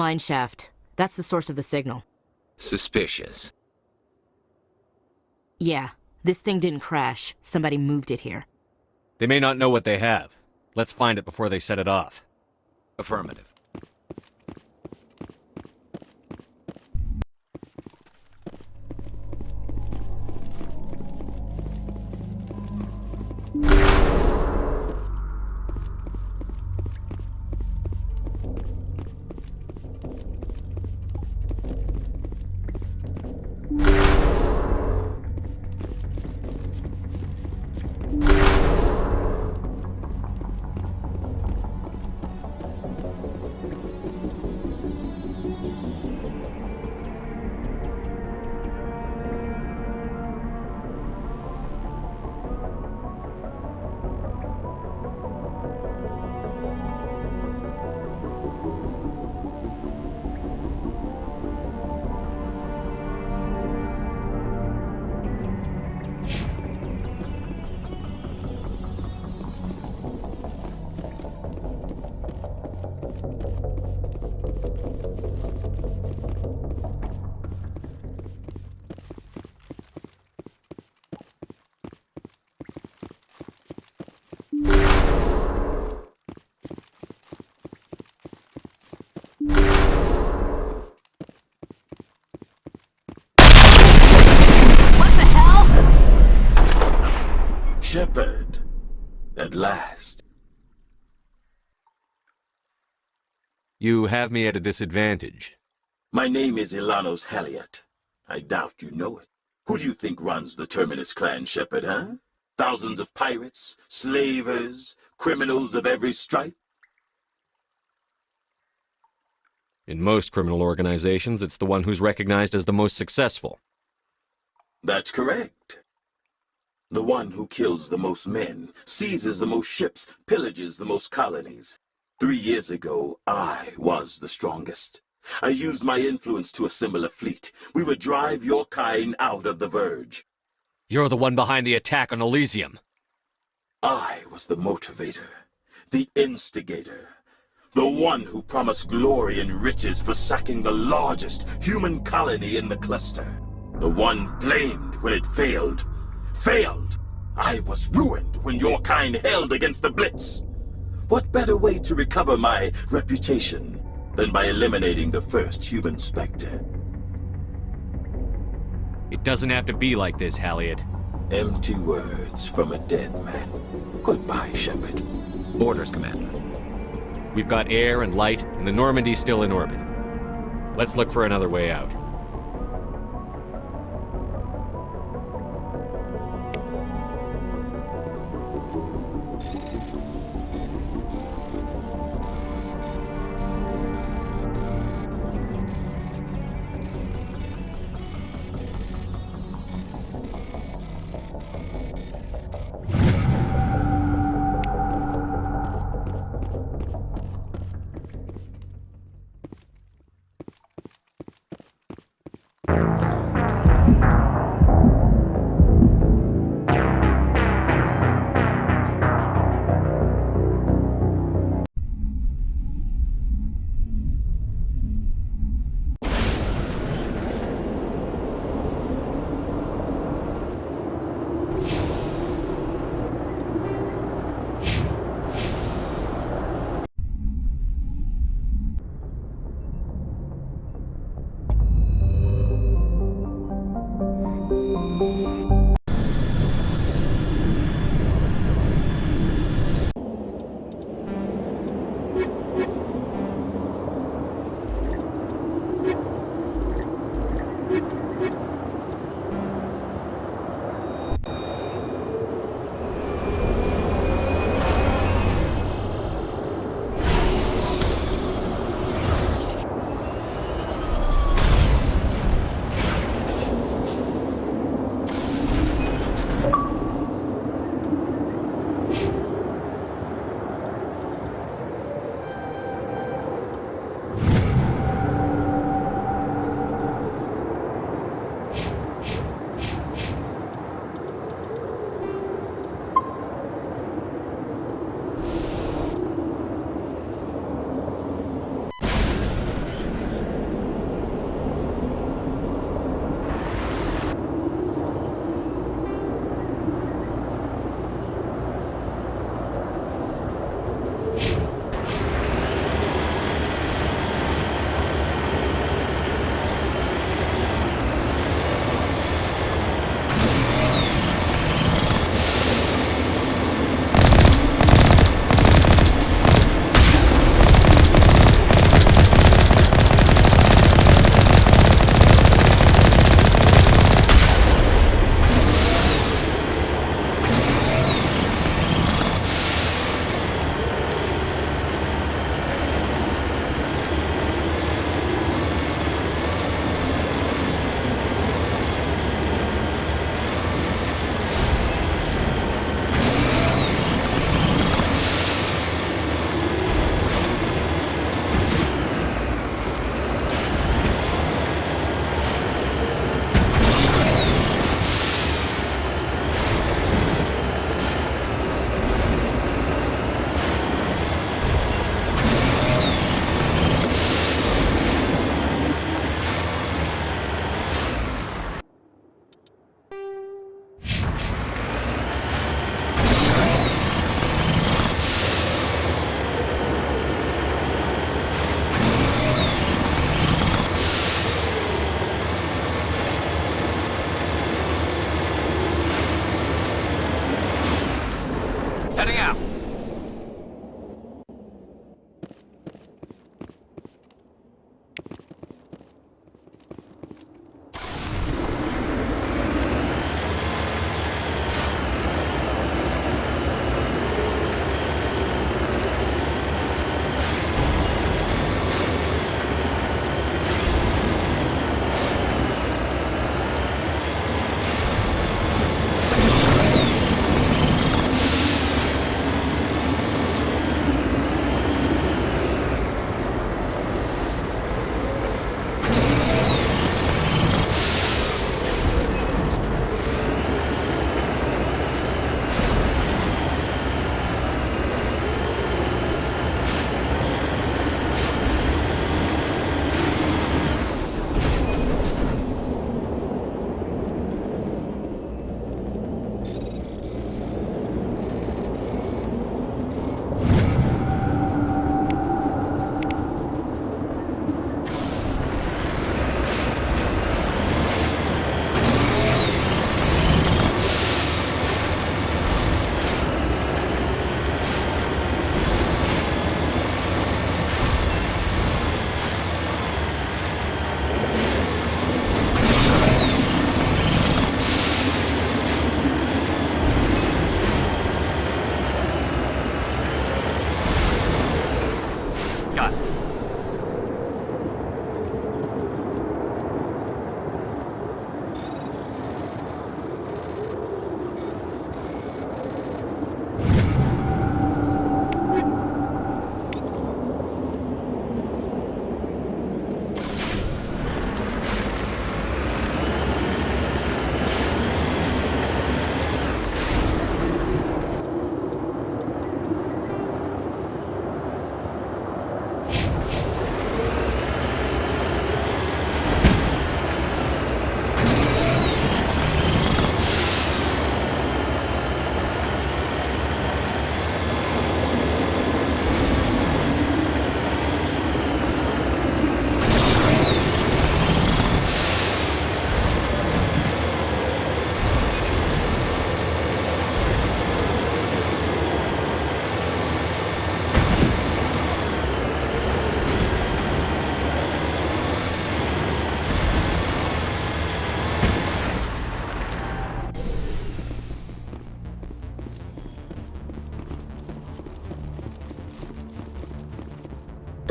Mine shaft. That's the source of the signal. Suspicious. Yeah, this thing didn't crash. Somebody moved it here. They may not know what they have. Let's find it before they set it off. Affirmative. Shepard, at last. You have me at a disadvantage. My name is Ilanos Halliot. I doubt you know it. Who do you think runs the Terminus clan, Shepard, huh? Thousands of pirates, slavers, criminals of every stripe? In most criminal organizations, it's the one who's recognized as the most successful. That's correct. The one who kills the most men, seizes the most ships, pillages the most colonies. 3 years ago, I was the strongest. I used my influence to assemble a fleet. We would drive your kind out of the Verge. You're the one behind the attack on Elysium. I was the motivator, the instigator, the one who promised glory and riches for sacking the largest human colony in the cluster. The one blamed when it failed. Failed! I was ruined when your kind held against the Blitz. What better way to recover my reputation than by eliminating the first human Spectre? It doesn't have to be like this, Halliot. Empty words from a dead man. Goodbye, Shepard. Orders, Commander. We've got air and light, and the Normandy's still in orbit. Let's look for another way out.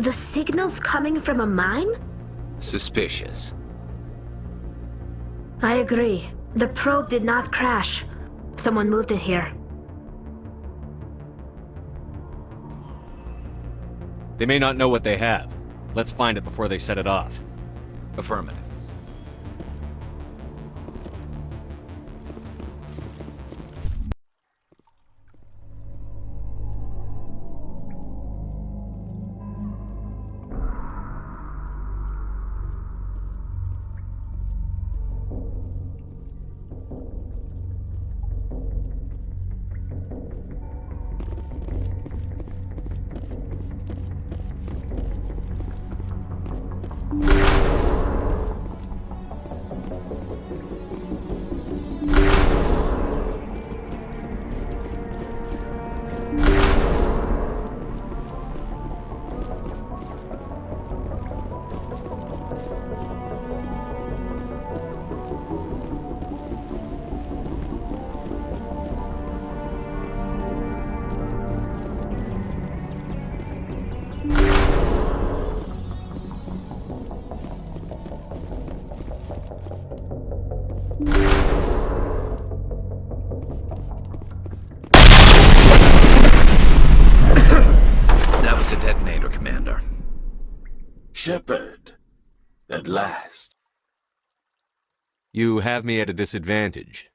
The signal's coming from a mine? Suspicious. I agree. The probe did not crash. Someone moved it here. They may not know what they have. Let's find it before they set it off. Affirmative. That was a detonator, Commander. Shepard. At last. You have me at a disadvantage.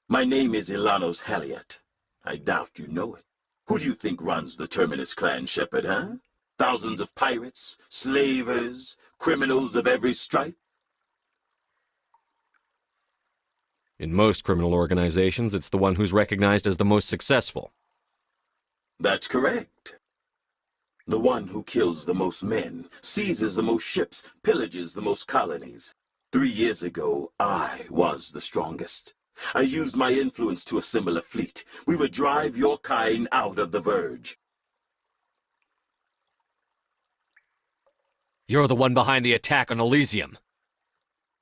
My name is Ilanos Halliot. I doubt you know it. Who do you think runs the Terminus clan, Shepard, huh? Thousands of pirates, slavers, criminals of every stripe? In most criminal organizations, it's the one who's recognized as the most successful. That's correct. The one who kills the most men, seizes the most ships, pillages the most colonies. 3 years ago, I was the strongest. I used my influence to assemble a fleet. We would drive your kind out of the Verge. You're the one behind the attack on Elysium.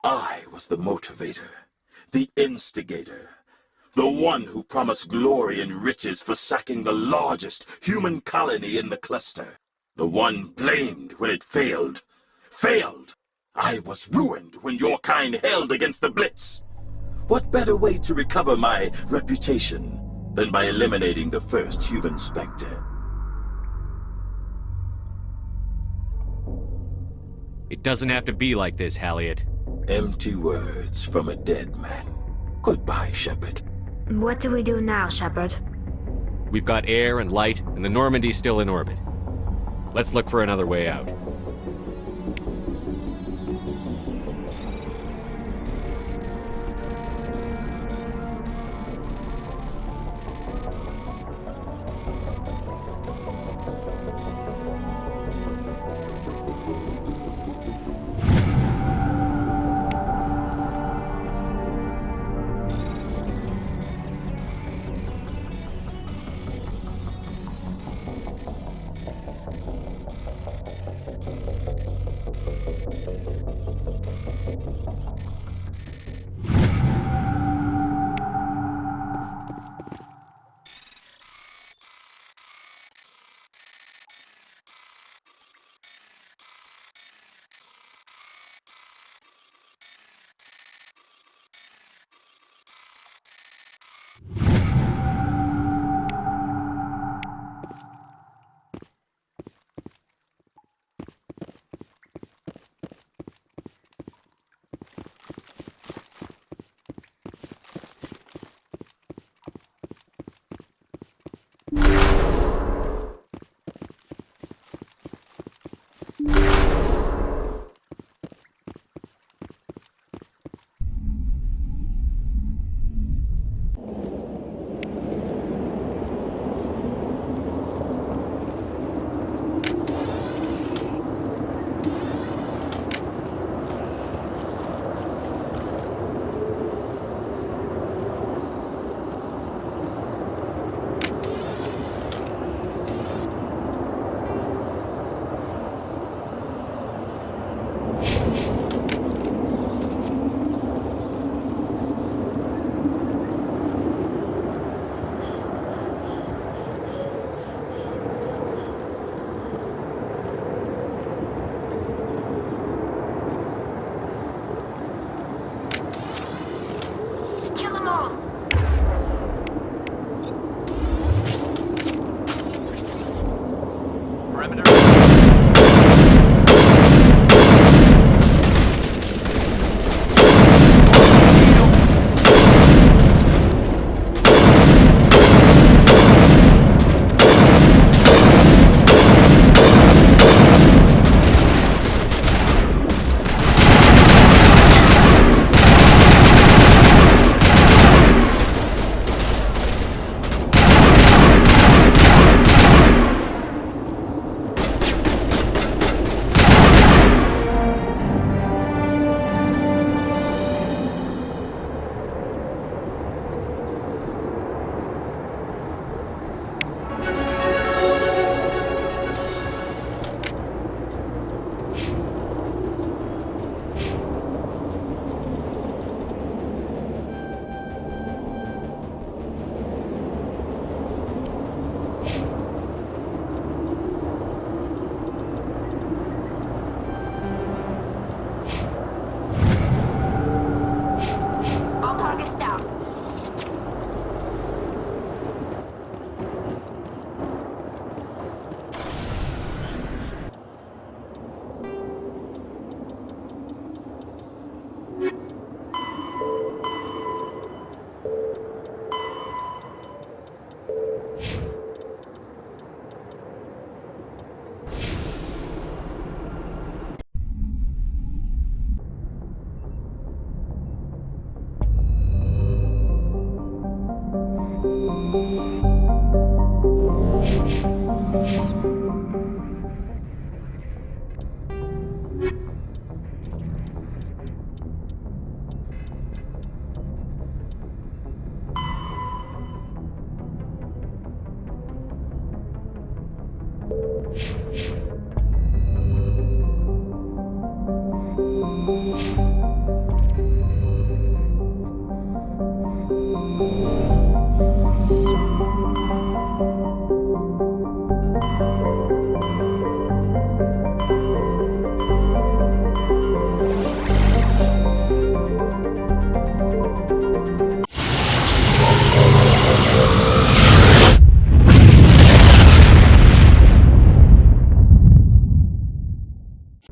I was the motivator, the instigator, the one who promised glory and riches for sacking the largest human colony in the cluster. The one blamed when it failed. Failed! I was ruined when your kind held against the Blitz. What better way to recover my reputation than by eliminating the first human Spectre? It doesn't have to be like this, Halliot. Empty words from a dead man. Goodbye, Shepard. What do we do now, Shepard? We've got air and light, and the Normandy's still in orbit. Let's look for another way out.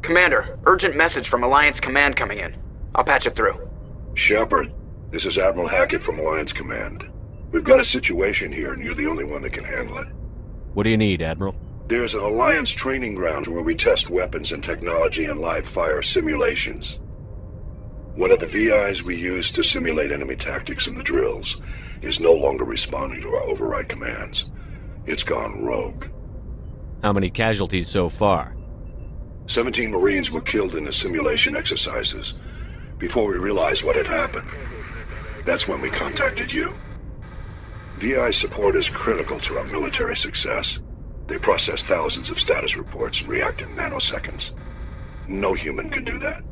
Commander, urgent message from Alliance Command coming in. I'll patch it through. Shepard, this is Admiral Hackett from Alliance Command. We've got a situation here, and you're the only one that can handle it. What do you need, Admiral? There's an Alliance training ground where we test weapons and technology in live fire simulations. One of the VIs we use to simulate enemy tactics in the drills is no longer responding to our override commands. It's gone rogue. How many casualties so far? 17 Marines were killed in the simulation exercises before we realized what had happened. That's when we contacted you. VI support is critical to our military success. They process thousands of status reports and react in nanoseconds. No human can do that.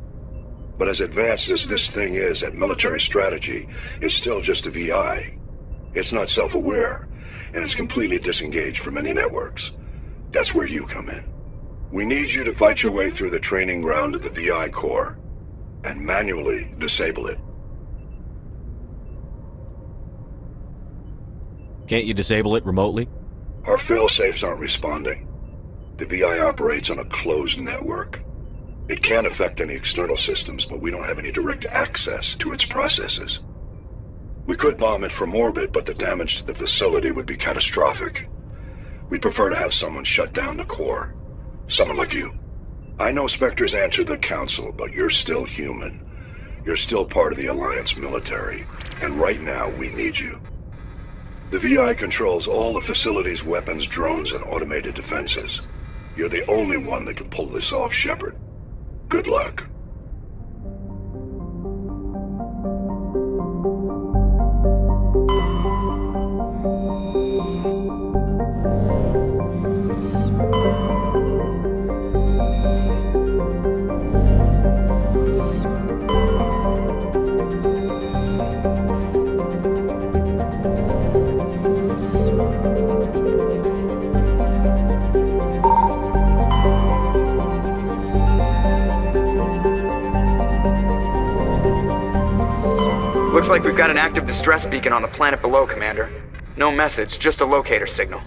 But as advanced as this thing is at military strategy, it's still just a VI. It's not self-aware, and it's completely disengaged from any networks. That's where you come in. We need you to fight your way through the training ground of the VI core and manually disable it. Can't you disable it remotely? Our fail-safes aren't responding. The VI operates on a closed network. It can affect any external systems, but we don't have any direct access to its processes. We could bomb it from orbit, but the damage to the facility would be catastrophic. We'd prefer to have someone shut down the core. Someone like you. I know Spectres answer the Council, but you're still human. You're still part of the Alliance military, and right now we need you. The VI controls all the facility's weapons, drones, and automated defenses. You're the only one that can pull this off, Shepard. Good luck. Looks like we've got an active distress beacon on the planet below, Commander. No message, just a locator signal.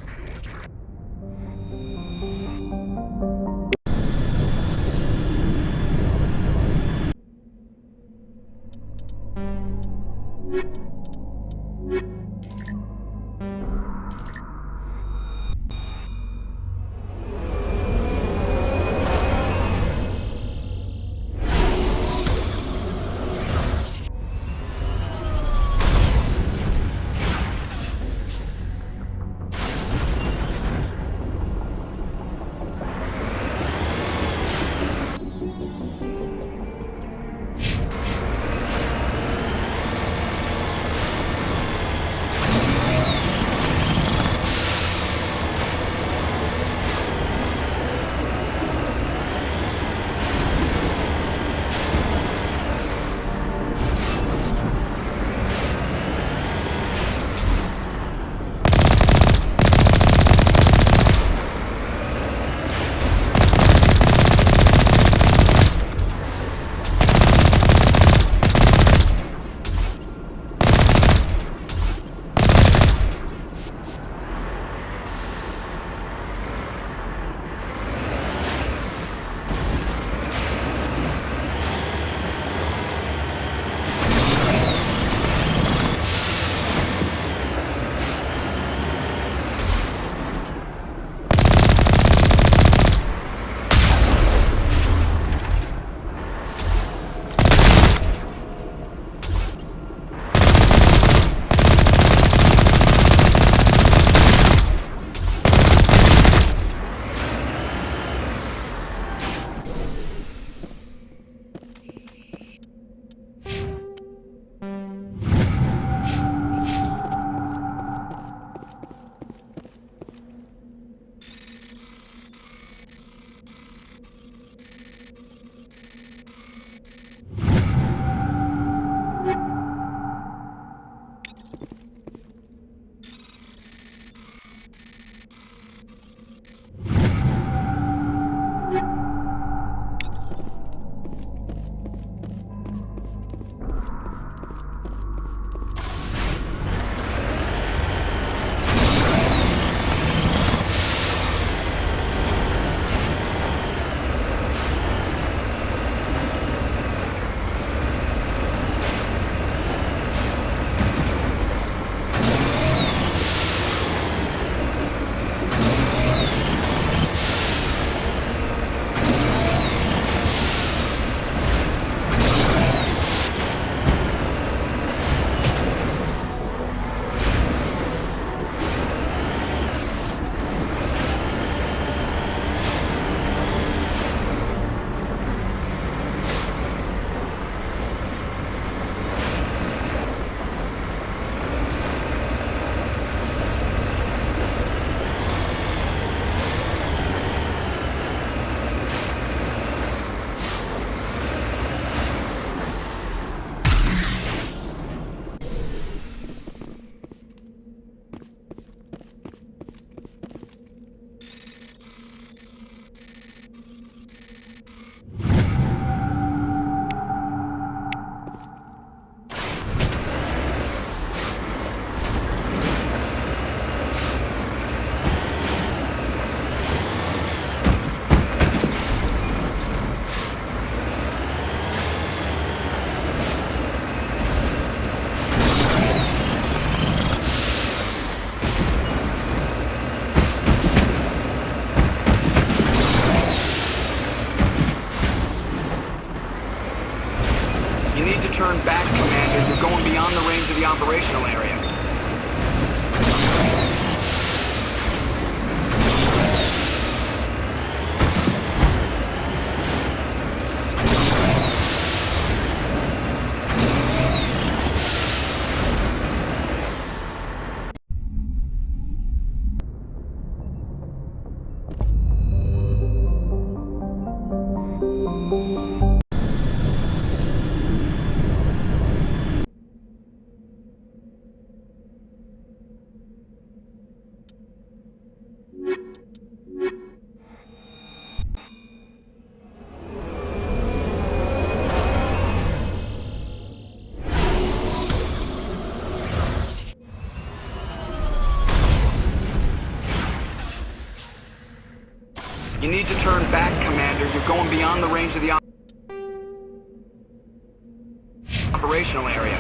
You need to turn back, Commander. You're going beyond the range of the operational area. You need to turn back, Commander. You're going beyond the range of the operational area.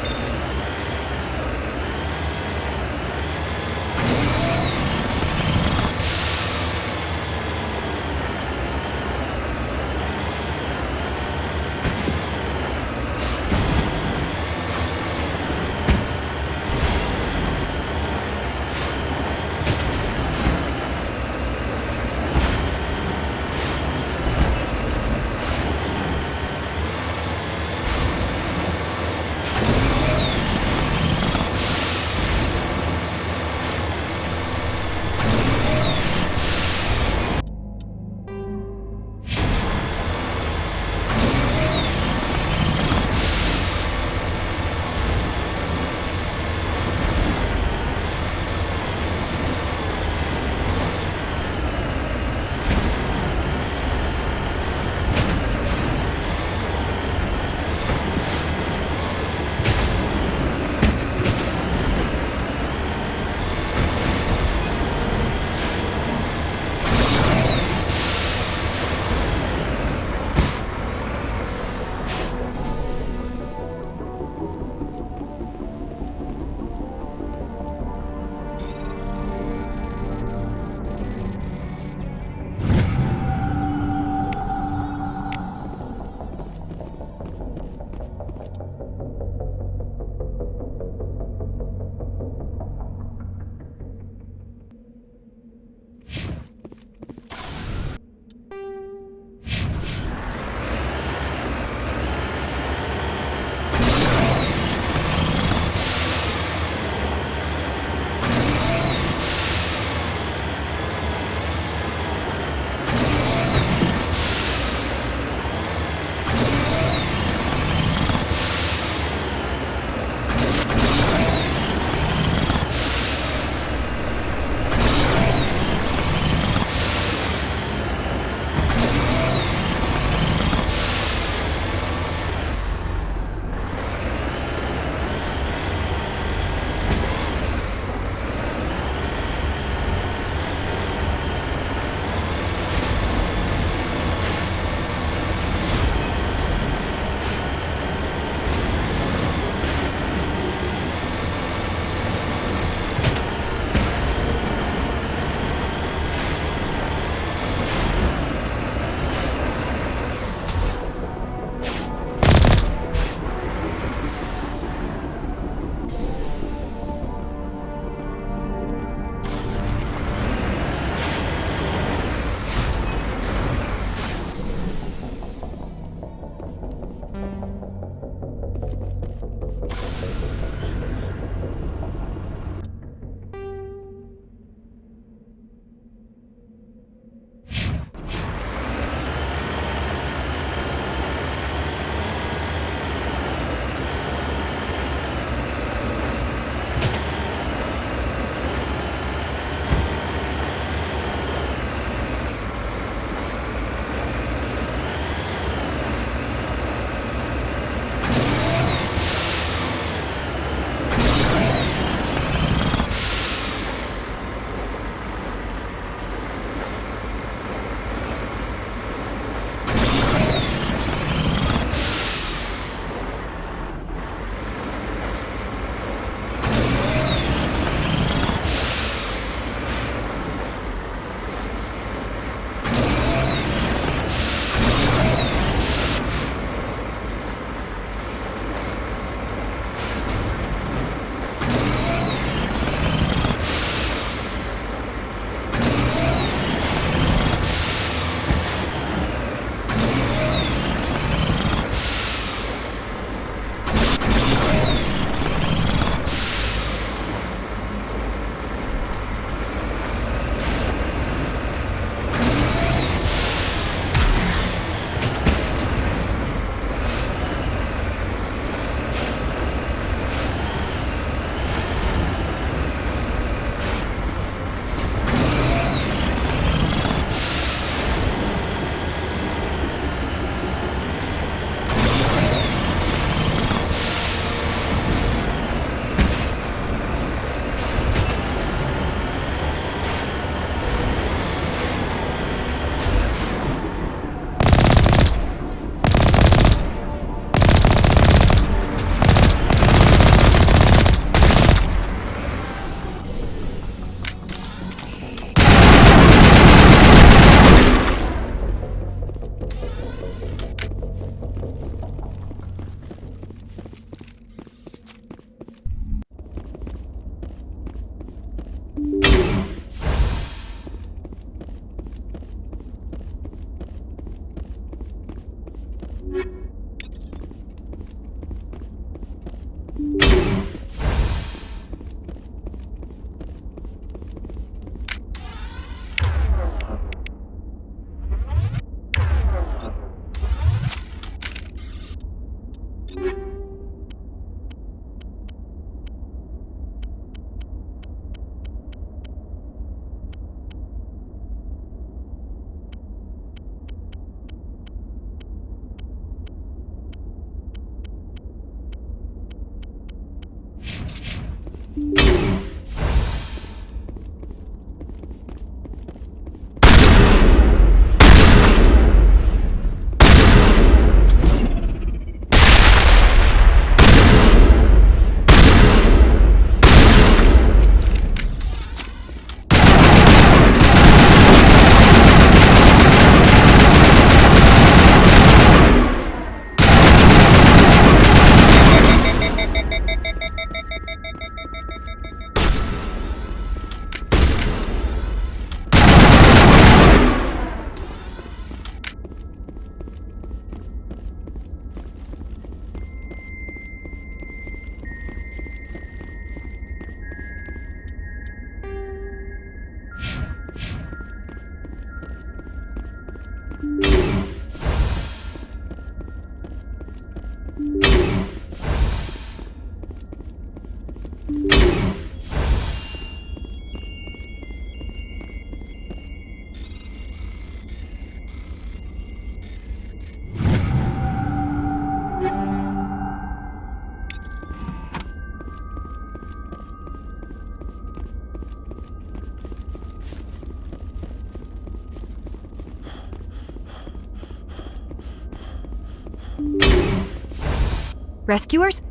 Rescuers?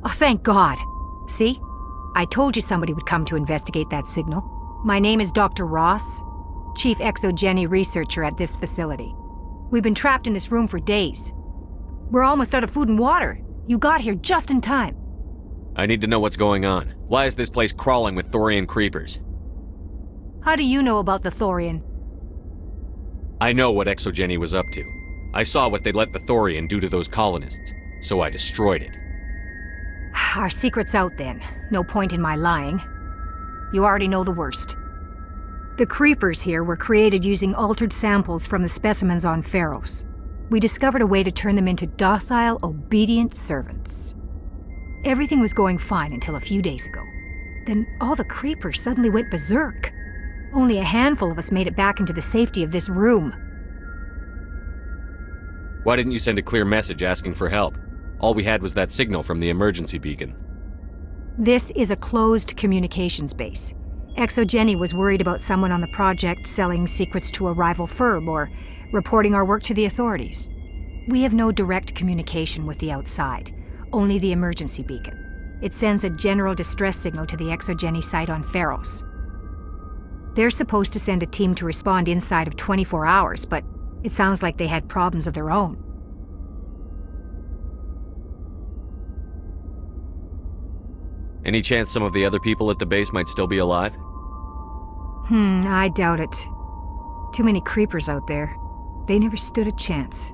Oh, thank God. See? I told you somebody would come to investigate that signal. My name is Dr. Ross, Chief Exogeny Researcher at this facility. We've been trapped in this room for days. We're almost out of food and water. You got here just in time. I need to know what's going on. Why is this place crawling with Thorian creepers? How do you know about the Thorian? I know what Exogeny was up to. I saw what they let the Thorian do to those colonists, so I destroyed it. Our secret's out then. No point in my lying. You already know the worst. The creepers here were created using altered samples from the specimens on Pharos. We discovered a way to turn them into docile, obedient servants. Everything was going fine until a few days ago. Then all the creepers suddenly went berserk. Only a handful of us made it back into the safety of this room. Why didn't you send a clear message asking for help? All we had was that signal from the emergency beacon. This is a closed communications base. Exogeny was worried about someone on the project selling secrets to a rival firm or reporting our work to the authorities. We have no direct communication with the outside, only the emergency beacon. It sends a general distress signal to the Exogeny site on Pharos. They're supposed to send a team to respond inside of 24 hours, but it sounds like they had problems of their own. Any chance some of the other people at the base might still be alive? I doubt it. Too many creepers out there. They never stood a chance.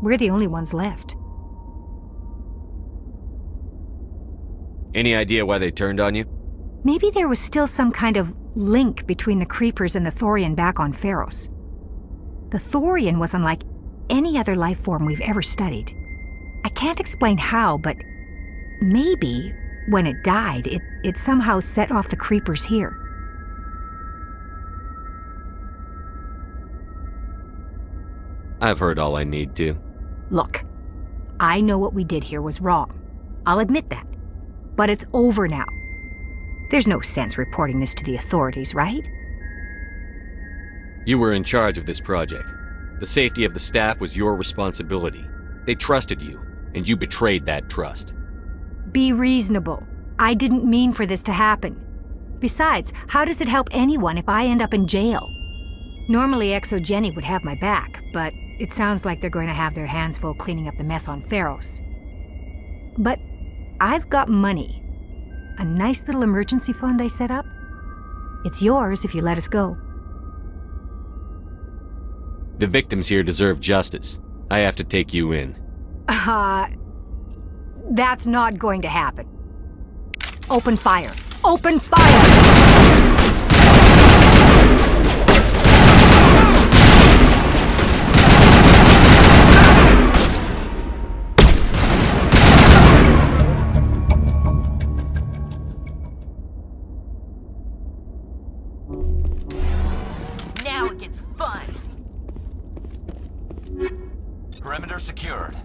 We're the only ones left. Any idea why they turned on you? Maybe there was still some kind of link between the creepers and the Thorian back on Pharos. The Thorian was unlike any other life form we've ever studied. I can't explain how, but maybe when it died, it somehow set off the creepers here. I've heard all I need to. Look, I know what we did here was wrong. I'll admit that. But it's over now. There's no sense reporting this to the authorities, right? You were in charge of this project. The safety of the staff was your responsibility. They trusted you, and you betrayed that trust. Be reasonable. I didn't mean for this to happen. Besides, how does it help anyone if I end up in jail? Normally Exogeny would have my back, but it sounds like they're going to have their hands full cleaning up the mess on Pharos. But I've got money. A nice little emergency fund I set up. It's yours if you let us go. The victims here deserve justice. I have to take you in. That's not going to happen. Open fire! Open fire! Now it gets fun. Perimeter secured.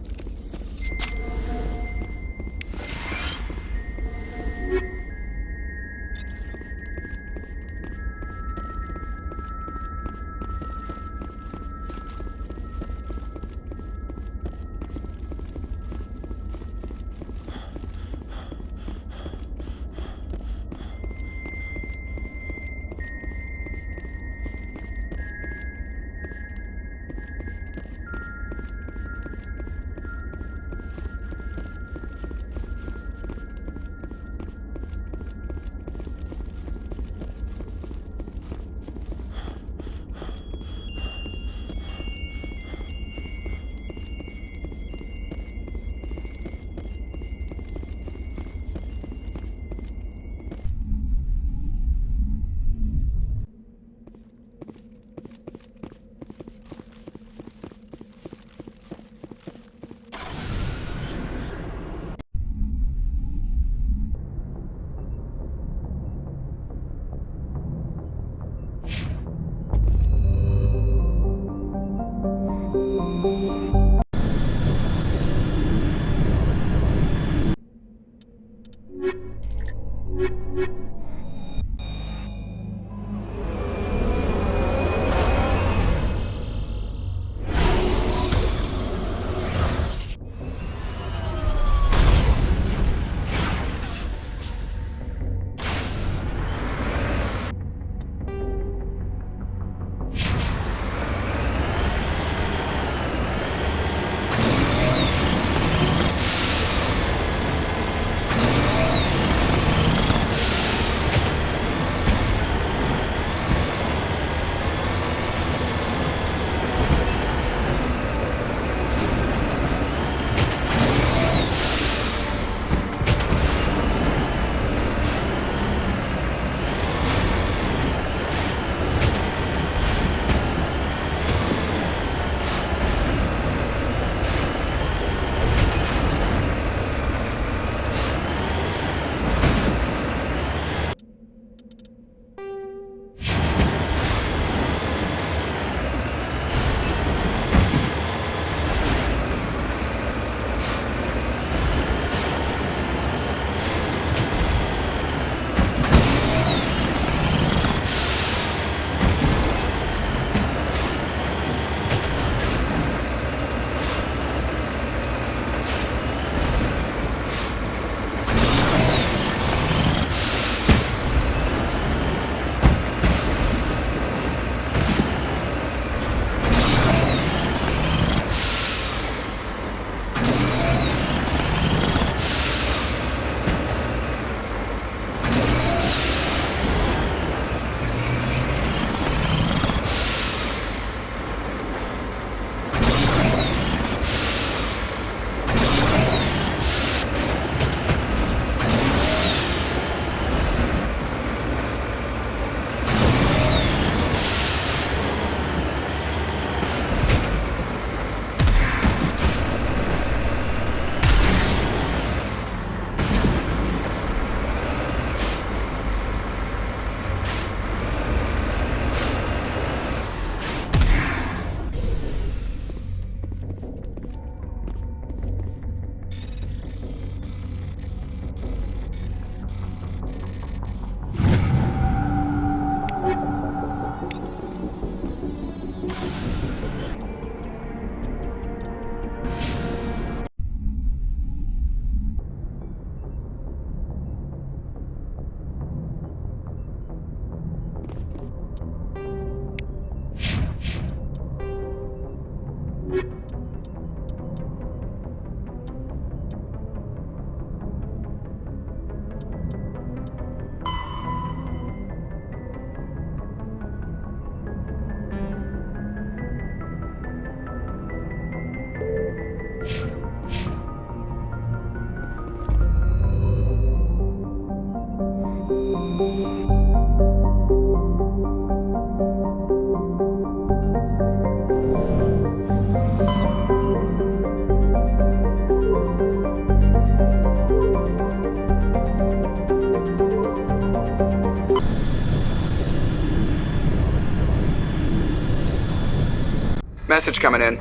Message coming in.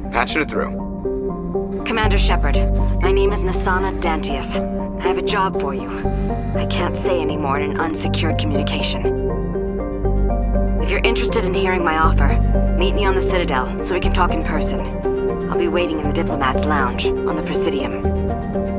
Patching it through. Commander Shepard, my name is Nasana Dantius. I have a job for you. I can't say any more in an unsecured communication. If you're interested in hearing my offer, meet me on the Citadel so we can talk in person. I'll be waiting in the Diplomat's Lounge on the Presidium.